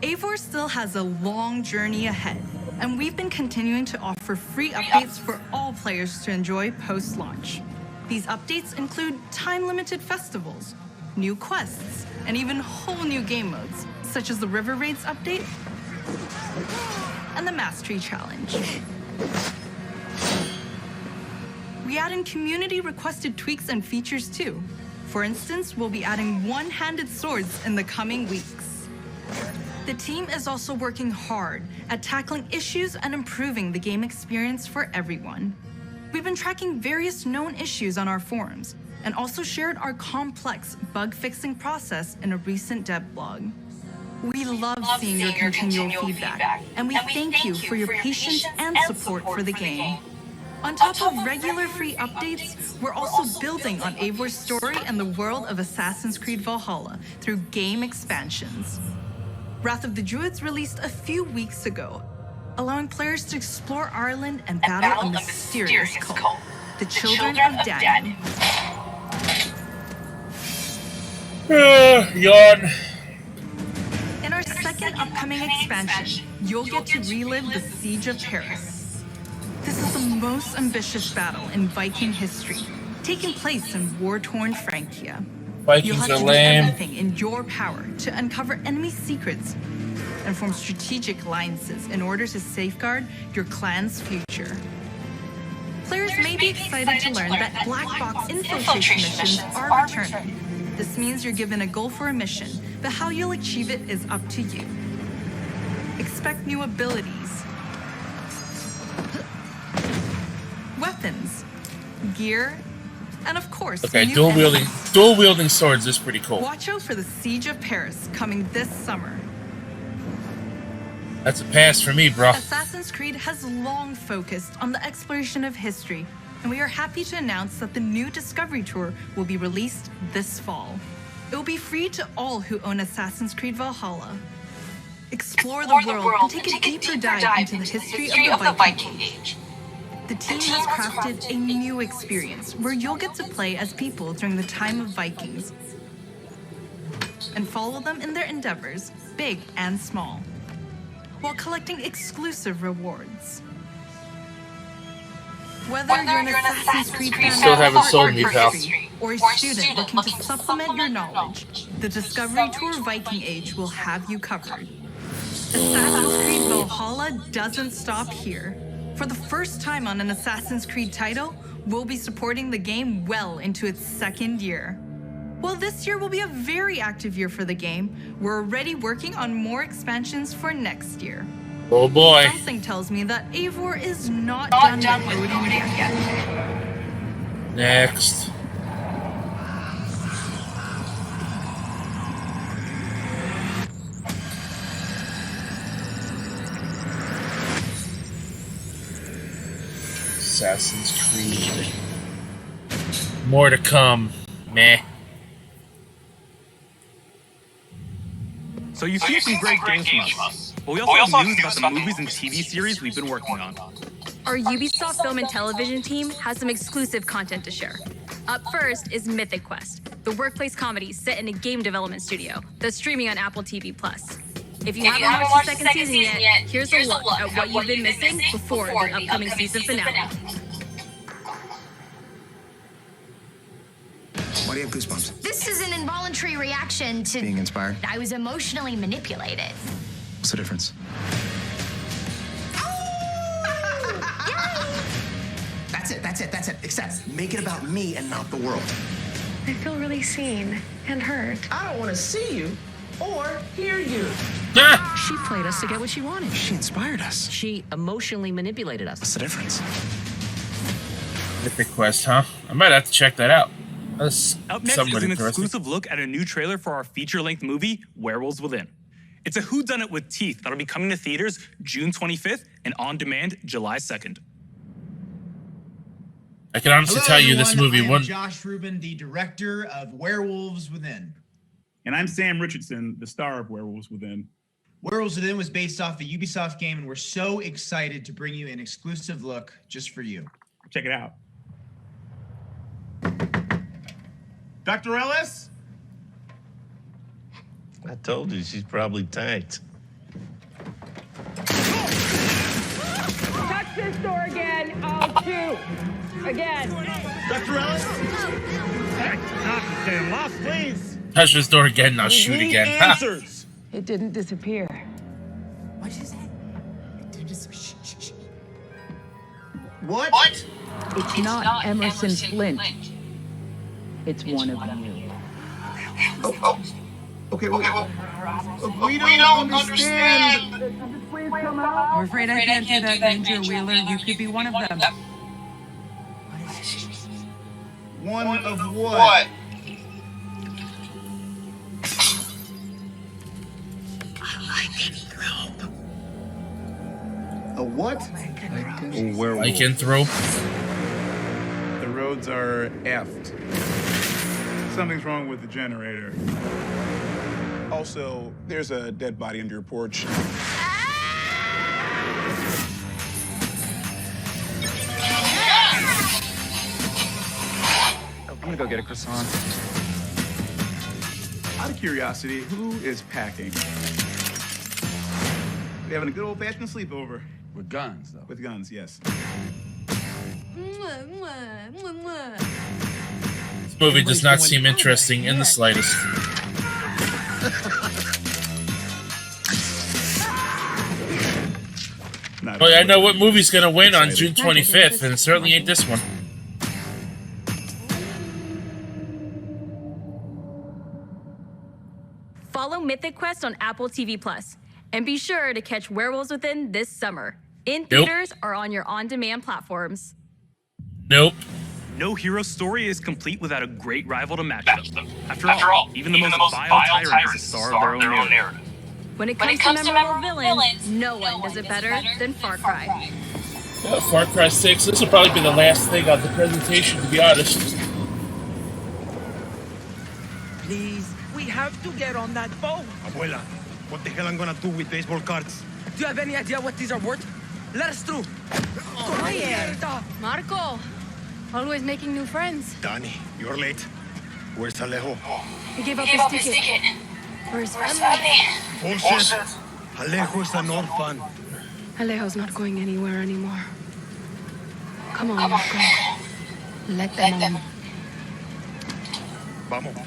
Eivor still has a long journey ahead, and we've been continuing to offer free updates for all players to enjoy post-launch. These updates include time-limited festivals, new quests, and even whole new game modes, such as the River Raids update and the Mastery Challenge. We add in community-requested tweaks and features too. For instance, we'll be adding one-handed swords in the coming weeks. The team is also working hard at tackling issues and improving the game experience for everyone. We've been tracking various known issues on our forums and also shared our complex bug-fixing process in a recent dev blog. We love seeing your continual feedback, and we thank you for your patience and support for the game. On top of regular free updates, we're also building on Eivor's story and the world of Assassin's Creed Valhalla through game expansions. Wrath of the Druids released a few weeks ago, allowing players to explore Ireland and battle a mysterious cult, the Children of Daniel. Yawn. In our second upcoming expansion, you'll get to relive the Siege of Paris. This is the most ambitious battle in Viking history, taking place in war-torn Francia. You'll have to do everything in your power to uncover enemy secrets and form strategic alliances in order to safeguard your clan's future. Players may be excited to learn that black box infiltration missions are returning. This means you're given a goal for a mission, but how you'll achieve it is up to you. Expect new abilities, weapons, gear, and of course, okay, new dual wielding swords is pretty cool. Watch out for the Siege of Paris coming this summer. That's a pass for me, bro. Assassin's Creed has long focused on the exploration of history, and we are happy to announce that the new Discovery Tour will be released this fall. It will be free to all who own Assassin's Creed Valhalla. Explore the world and take a deeper dive into the history of the Viking Age. The team has crafted a new experience where you'll get to play as people during the time of Vikings and follow them in their endeavors, big and small, while collecting exclusive rewards. Whether you're an Assassin's Creed fan still haven't sold me, pal. or a student looking to supplement your knowledge, the Discovery Tour Viking Age will have you covered. Assassin's Creed Valhalla doesn't stop here. For the first time on an Assassin's Creed title, we'll be supporting the game well into its second year. While this year will be a very active year for the game, we're already working on more expansions for next year. Oh boy. Something tells me that Eivor is not done with Odin yet. Next. Assassin's Creed. More to come. Meh. So you've seen some great games from us, but we also have news about the movies and TV series we've been working on. Our Ubisoft Film and Television team has some exclusive content to share. Up first is Mythic Quest, the workplace comedy set in a game development studio that's streaming on Apple TV+. If you haven't watched the second season yet, here's a look at what you've been missing before the upcoming season finale. Why do you have goosebumps? This is an involuntary reaction to Being inspired? I was emotionally manipulated. What's the difference? That's it. Except make it about me and not the world. I feel really seen and heard. I don't want to see you or hear you. She played us to get what she wanted. She inspired us. She emotionally manipulated us. What's the difference? Mythic Quest, huh? I might have to check that out. That's Up next is an exclusive look at a new trailer for our feature-length movie, Werewolves Within. It's a whodunit with teeth that'll be coming to theaters June 25th and on demand July 2nd. I can honestly tell you this movie I'm wouldn't. Josh Rubin, the director of Werewolves Within. And I'm Sam Richardson, the star of Werewolves Within. Werewolves Within was based off a Ubisoft game, and we're so excited to bring you an exclusive look just for you. Check it out. Dr. Ellis? I told you she's probably tanked. this door again. Oh, shoot. Again. Dr. Ellis? Hey, knock this damn off, please. Touch this door again, I'll shoot We need again. answers. It didn't disappear. What did you say? What? It's not Emerson Flint. It's one of you. Okay, well, we don't understand. I'm afraid I can't do that, Ranger Wheeler. You could be one of them. One of what? A what? A werewolf. Lycanthrope. The roads are effed. Something's wrong with the generator. Also, there's a dead body under your porch. I'm gonna go get a croissant. Out of curiosity, who is packing? We having a good old-fashioned sleepover. With guns, though. With guns, yes. This movie does not seem interesting in the slightest. Well, I know what movie's gonna win on June 25th, and it certainly ain't this one. Follow Mythic Quest on Apple TV Plus, and be sure to catch Werewolves Within this summer, in theaters or on your on-demand platforms. Nope. No hero story is complete without a great rival to match them. After all, even the most vile tyrant is a star of their own narrative. When it comes to memorable villains, no one does it better than Far Cry. Far Cry 6, this will probably be the last thing on the presentation, to be honest. Please, we have to get on that boat. Abuela, what the hell I'm gonna do with baseball cards? Do you have any idea what these are worth? Let us through. Marco, always making new friends. Danny, you're late. Where's Alejo? He gave up his ticket. For his family. Bullshit. Alejo is an orphan. Alejo's not going anywhere anymore. Come on, Marco. Let them on. Vamos.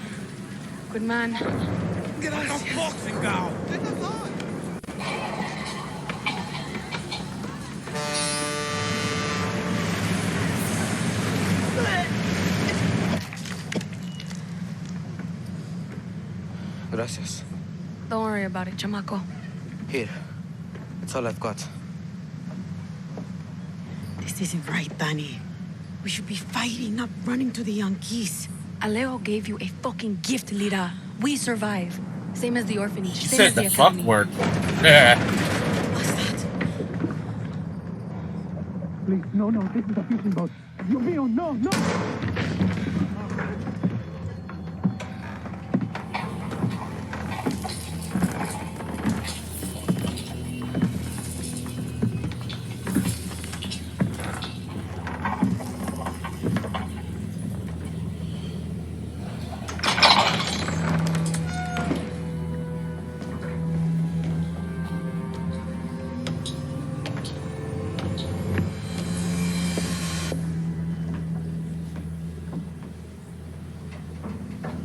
Good man. Get out of boxing now. Gracias. Don't worry about it, chamaco. Here. It's all I've got. This isn't right, Danny. We should be fighting, not running to the Yankees. Alejo gave you a fucking gift, Lira. We survive. Same as the orphanage. She Same said as the the fuck academy. word. Yeah. What's that? Please, no, this is a fishing boat. Dios mío, no!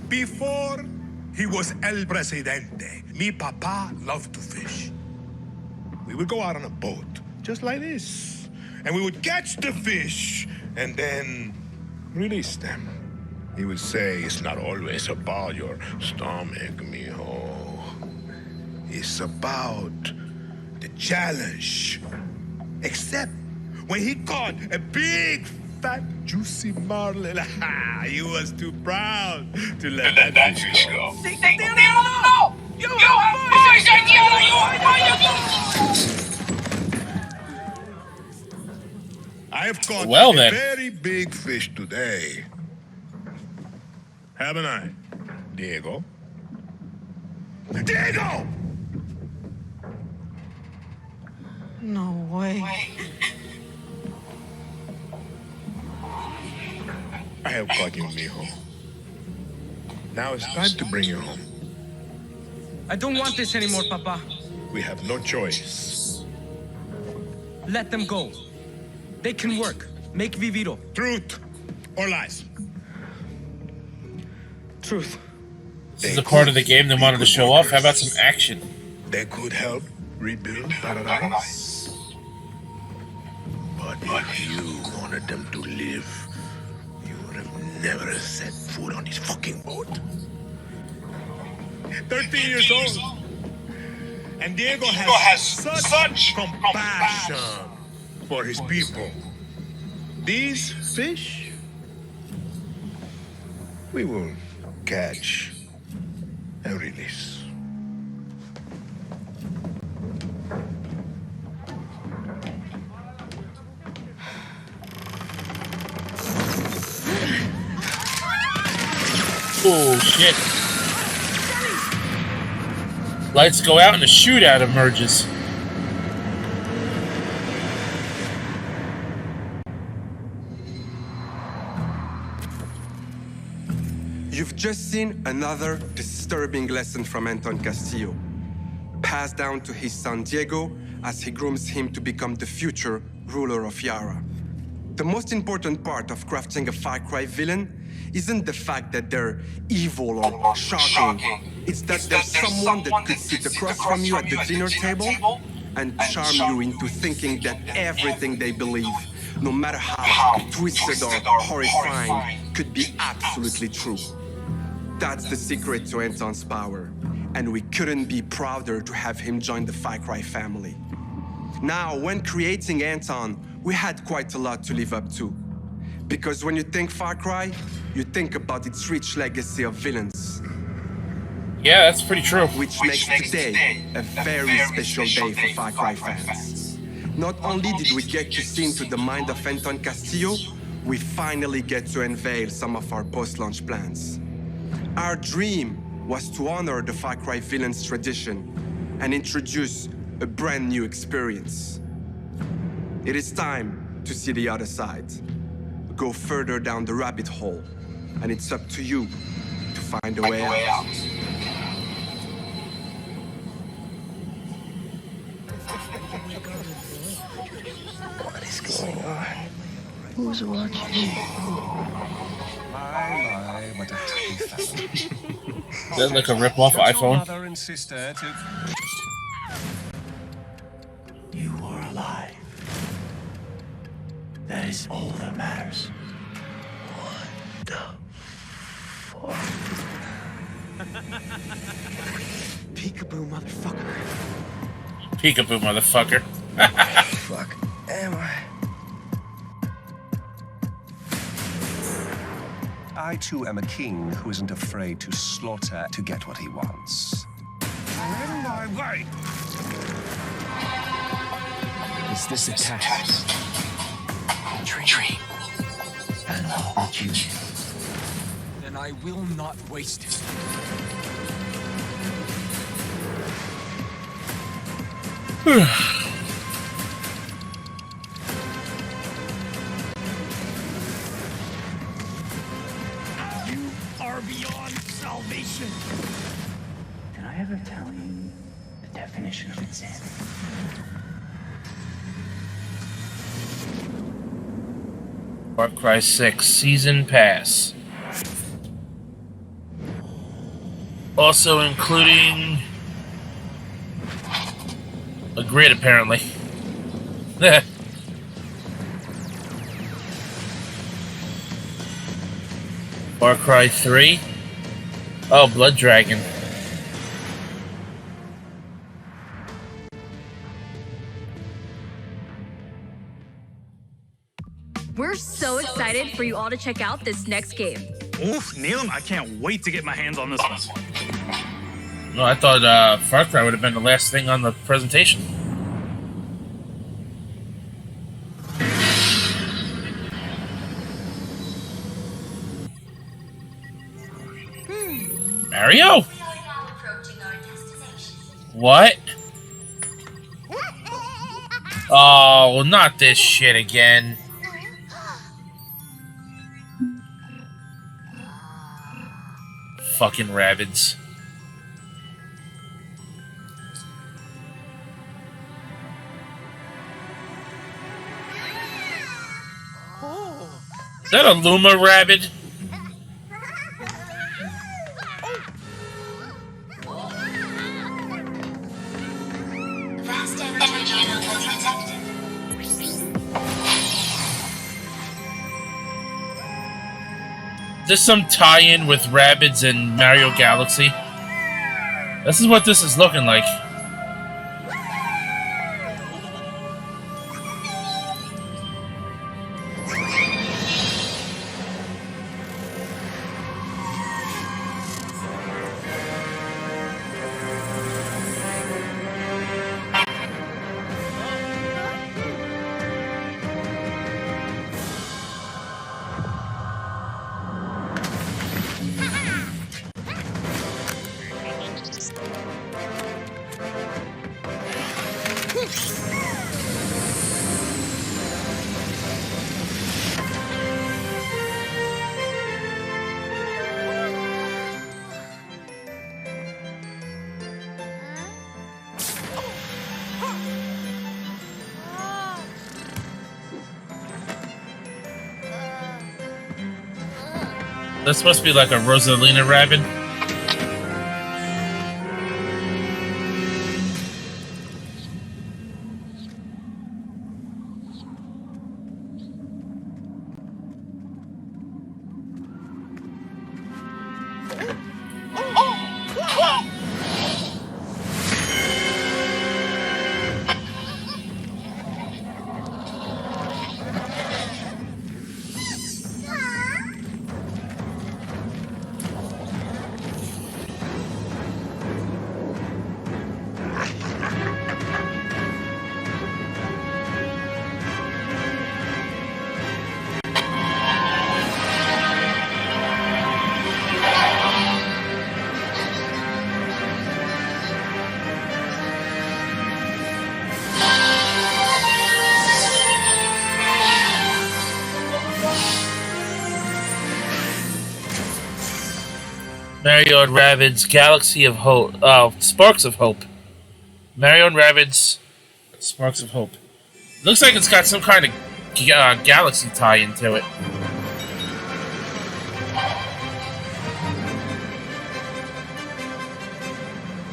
Before he was El Presidente, mi papa loved to fish. We would go out on a boat, just like this, and we would catch the fish and then release them. He would say, it's not always about your stomach, mijo. It's about the challenge. Except when he caught a big, fat, juicy marlin, he was too proud to let that fish go. No! You have boys, I have caught Well, a then. very big fish today. Haven't I, Diego? Diego! No way. I have caught you, mijo. Now it's time to bring you home. I don't want this anymore, Papa. We have no choice. Let them go. They can work. Make Viviro. Truth or lies? Truth. This is a part of the game they wanted to show off. How about some action? They could help rebuild paradise. But if you wanted them to live, you would have never set foot on this fucking boat. 13 years old. And Diego has such compassion for his people. These fish, we will catch and release. Oh, shit. Lights go out and a shootout emerges. You've just seen another disturbing lesson from Anton Castillo, passed down to his son Diego as he grooms him to become the future ruler of Yara. The most important part of crafting a Far Cry villain isn't the fact that they're evil or shocking. It's that there's someone that could sit across from you at the dinner table and charm you into thinking that everything they believe, no matter how twisted or horrifying, could be absolutely true. That's the secret to Anton's power, and we couldn't be prouder to have him join the Far Cry family. Now, when creating Anton, we had quite a lot to live up to. Because when you think Far Cry, you think about its rich legacy of villains. Yeah, that's pretty true. Which makes today a very special day for Far Cry fans. Not only did we get to see into the mind of Anton Castillo, we finally get to unveil some of our post-launch plans. Our dream was to honor the Far Cry villain's tradition and introduce a brand new experience. It is time to see the other side. Go further down the rabbit hole, and it's up to you to find a way out. What is going on? Who's watching? My, what a happy family. Is that like a rip-off iPhone? Mother and sister took... You are alive. That is all that matters. What the fuck? Peekaboo, motherfucker. Peekaboo, motherfucker. Fuck am I? I too am a king who isn't afraid to slaughter to get what he wants. In my way! Is this a test? Tree. And I'll you. Then I will not waste it. You are beyond salvation. Did I ever tell you the definition of insanity? Far Cry 6 Season Pass. Also including a grid, apparently. Far Cry 3. Oh, Blood Dragon. We're so excited for you all to check out this next game. Oof, Neelam, I can't wait to get my hands on this one. No, I thought Far Cry would have been the last thing on the presentation. Mario? What? Oh, not this shit again. Fucking rabbids. Is that a Luma rabbit? Vast energy levels detected. Is this some tie-in with Rabbids and Mario Galaxy? This is what this is looking like. This must be like a Rosalina rabbit. Mario and Rabbids Galaxy of Hope. Oh, Sparks of Hope. Mario and Rabbids Sparks of Hope. Looks like it's got some kind of galaxy tie into it.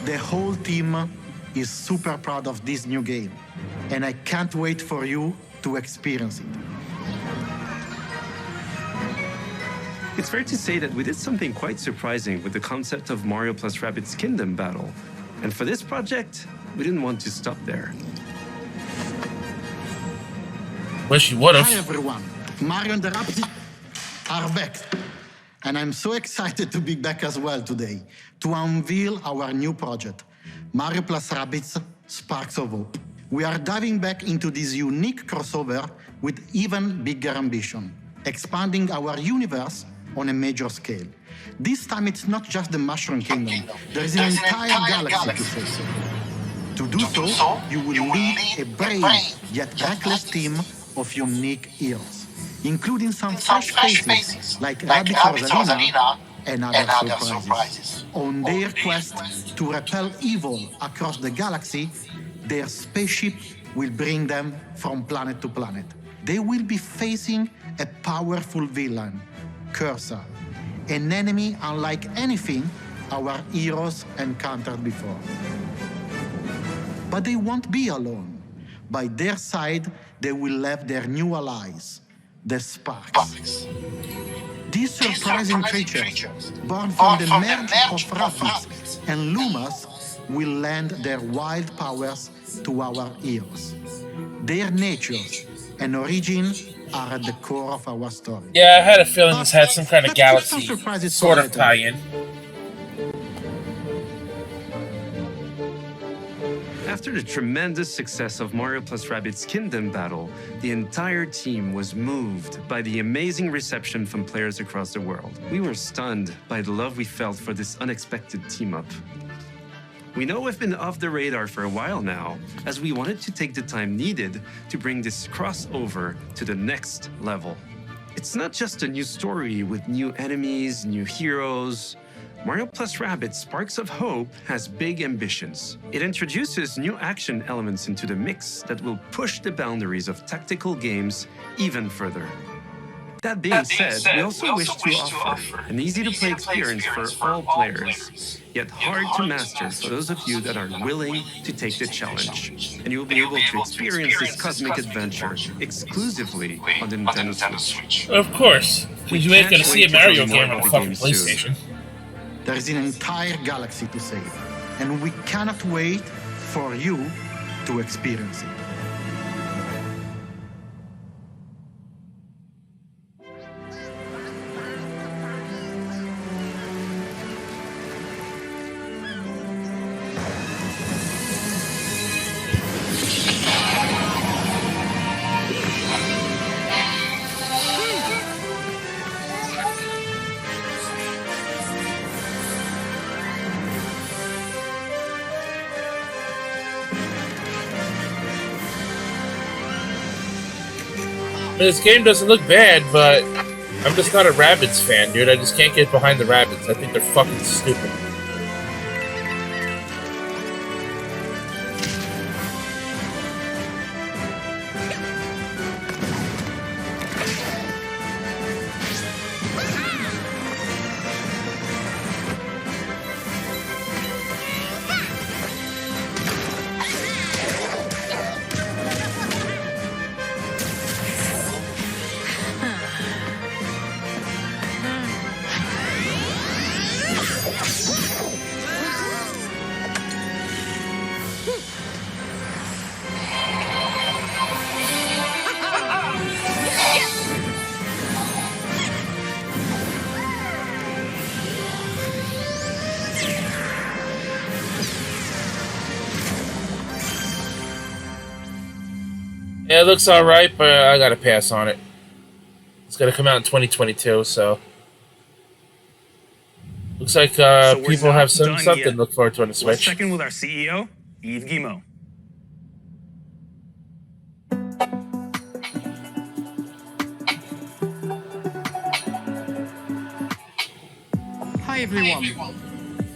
The whole team is super proud of this new game, and I can't wait for you to experience it. It's fair to say that we did something quite surprising with the concept of Mario plus Rabbids Kingdom Battle. And for this project, we didn't want to stop there. Wish you would've. Hi everyone, Mario and the Rabbids are back. And I'm so excited to be back as well today to unveil our new project, Mario plus Rabbids Sparks of Hope. We are diving back into this unique crossover with even bigger ambition, expanding our universe on a major scale. This time it's not just the Mushroom Kingdom, there is an entire galaxy to face. To do so, you will lead a brave yet reckless team of unique heroes, including some fresh faces like Rabbids Rosalina and other surprises. On their quest to repel evil across the galaxy, their spaceship will bring them from planet to planet. They will be facing a powerful villain, Cursor, an enemy unlike anything our heroes encountered before. But they won't be alone. By their side, they will have their new allies, the Sparks. These surprising creatures, born from the merge of Rabbids and Lumas, will lend their wild powers to our heroes. Their natures and origin are at the core of our story. Yeah, I had a feeling this had some kind of galaxy sort of tie-in. After the tremendous success of Mario plus Rabbids Kingdom Battle, the entire team was moved by the amazing reception from players across the world. We were stunned by the love we felt for this unexpected team-up. We know we've been off the radar for a while now, as we wanted to take the time needed to bring this crossover to the next level. It's not just a new story with new enemies, new heroes. Mario plus Rabbids Sparks of Hope has big ambitions. It introduces new action elements into the mix that will push the boundaries of tactical games even further. That being said, we also wish to offer an easy-to-play experience for all players, yet hard to master for those of you that are willing to take the challenge. And you will be able to experience this cosmic adventure exclusively on the Nintendo Switch. Of course, because you ain't gonna see a Mario game on a fucking PlayStation. There is an entire galaxy to save, and we cannot wait for you to experience it. This game doesn't look bad, but I'm just not a Rabbids fan, dude. I just can't get behind the Rabbids. I think they're fucking stupid. Yeah, it looks alright, but I gotta pass on it. It's gonna come out in 2022, so... Looks like people have something to look forward to on the Switch. Let's check in with our CEO, Yves Guillemot. Hi everyone.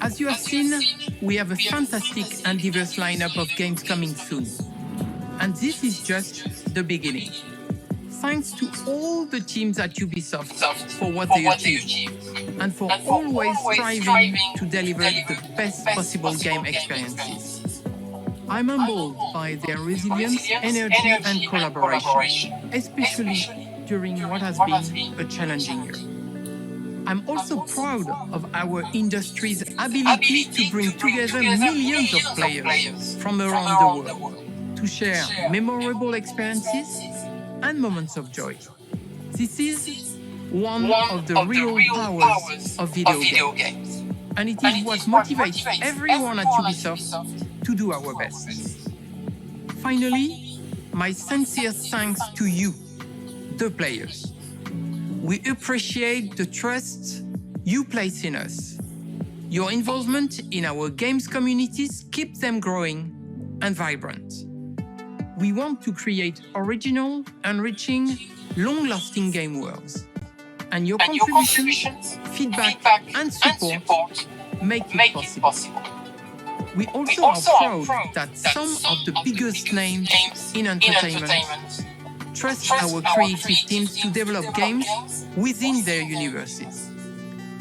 As you have seen, we have a fantastic and diverse lineup of games coming soon. And this is just the beginning. Thanks to all the teams at Ubisoft for what they achieved, and for always striving to deliver the best possible game experiences. I'm humbled by their resilience, energy, and collaboration, especially during what has been a challenging year. I'm also proud of our industry's ability to bring together millions of players from around the world to share memorable experiences and moments of joy. This is one of the real powers of video games. And it is what motivates everyone at Ubisoft to do our best. Finally, my sincere thanks to you, the players. We appreciate the trust you place in us. Your involvement in our games communities keeps them growing and vibrant. We want to create original, enriching, long-lasting game worlds. And your contributions, feedback, and support make it possible. We also are proud that some of the biggest names in entertainment trust our creative teams to develop games within their universes.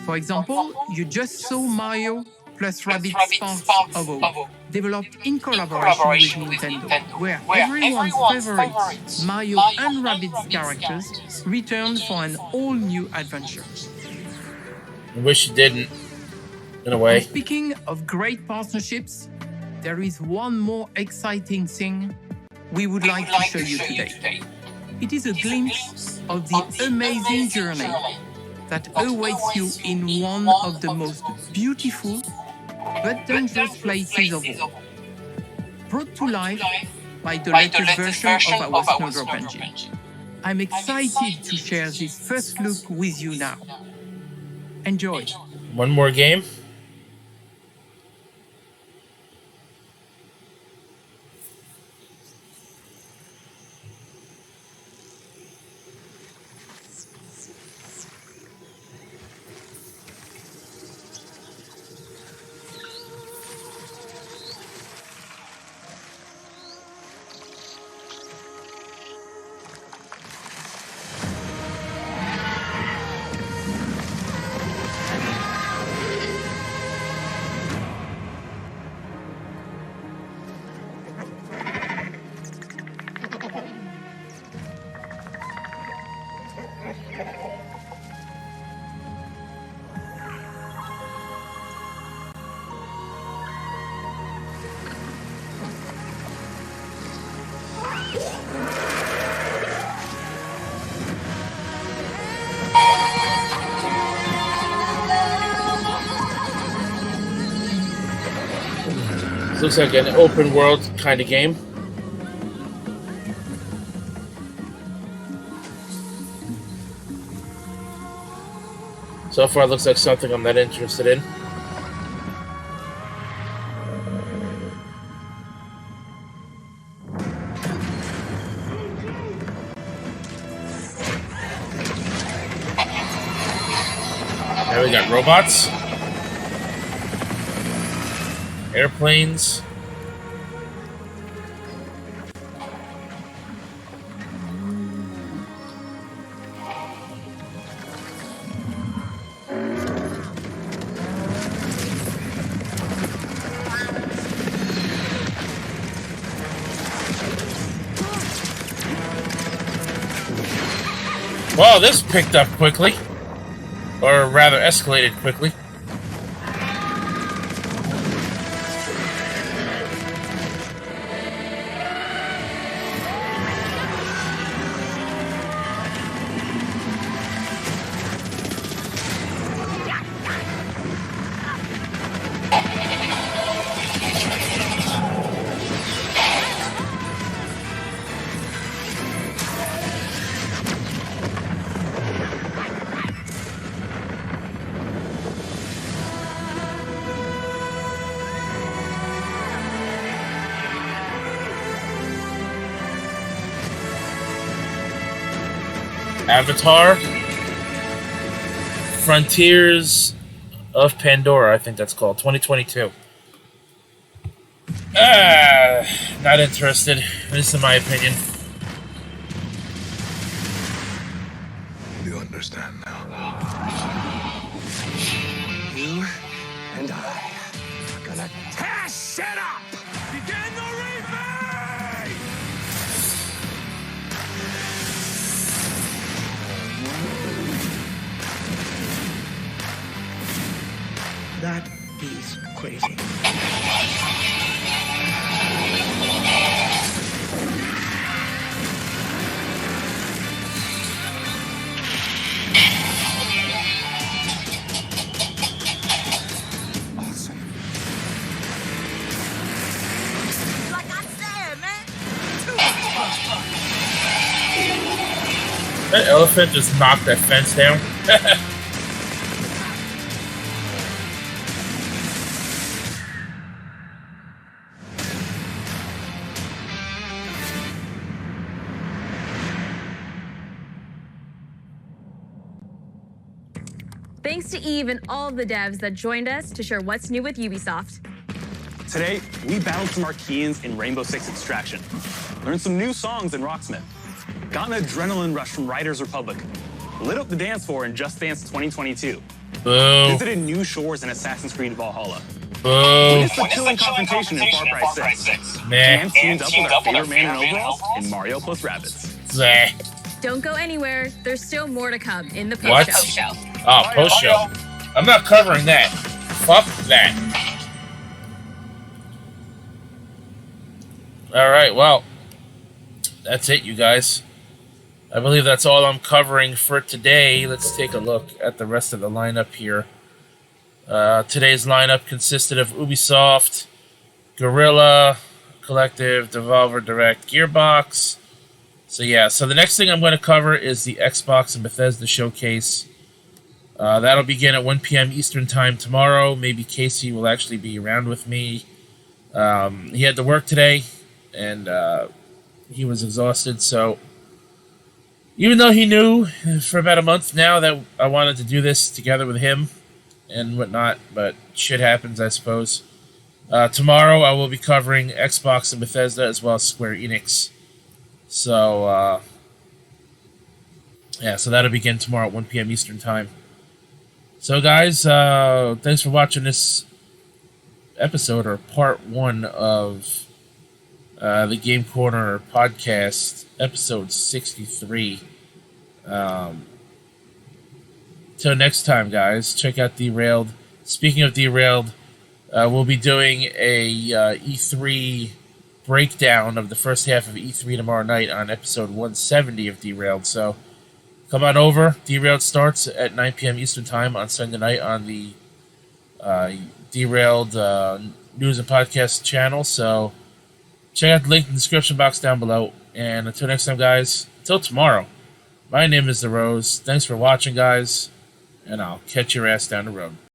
For example, you just saw Mario plus Rabbids Sparks of Hope, developed in collaboration with Nintendo, where everyone's favorite Mario and Rabbids characters return for an all-new adventure. I wish you didn't, in a way. And speaking of great partnerships, there is one more exciting thing we would like to show you today. It is a glimpse of the amazing journey that awaits you in one of the most beautiful but dangerous places of all. Brought to life by the latest version of our Snowdrop engine. I'm excited to share this first look with you now. Enjoy. One more game? Looks like an open world kind of game. So far, it looks like something I'm not interested in. Now we got robots, airplanes. Well, this picked up quickly. Or rather, escalated quickly. Avatar, Frontiers of Pandora, I think that's called, 2022. Not interested, this is my opinion. You understand now. You and I are gonna tear shit up! Begin the remake! That is crazy. That elephant just knocked that fence down. Thanks to Eve and all the devs that joined us to share what's new with Ubisoft. Today, we battled some Archeans in Rainbow Six Extraction, learned some new songs in Rocksmith, got an adrenaline rush from Riders Republic, lit up the dance floor in Just Dance 2022, visited new shores in Assassin's Creed Valhalla, witnessed a chilling confrontation in Far Cry 6, and teamed up with our favorite man in overalls in Mario plus Rabbids. Don't go anywhere. There's still more to come in the What? post-show. Oh, post-show. I'm not covering that. Fuck that. Alright, well, that's it, you guys. I believe that's all I'm covering for today. Let's take a look at the rest of the lineup here. Today's lineup consisted of Ubisoft, Guerrilla, Collective, Devolver Direct, Gearbox. So yeah, so the next thing I'm going to cover is the Xbox and Bethesda showcase. That'll begin at 1 p.m. Eastern Time tomorrow. Maybe Casey will actually be around with me. He had to work today, and he was exhausted, so even though he knew for about a month now that I wanted to do this together with him and whatnot, but shit happens, I suppose. Tomorrow I will be covering Xbox and Bethesda as well as Square Enix. So, yeah, so that'll begin tomorrow at 1 p.m. Eastern Time. So, guys, thanks for watching this episode, or part 1 of the Game Corner podcast, episode 63. Till next time, guys, check out Derailed. Speaking of Derailed, we'll be doing a E3 breakdown of the first half of E3 tomorrow night on episode 170 of Derailed. So come on over. Derailed starts at 9 p.m. Eastern Time on Sunday night on the Derailed news and podcast channel. So check out the link in the description box down below. And until next time, guys, until tomorrow, my name is The Rose. Thanks for watching, guys, and I'll catch your ass down the road.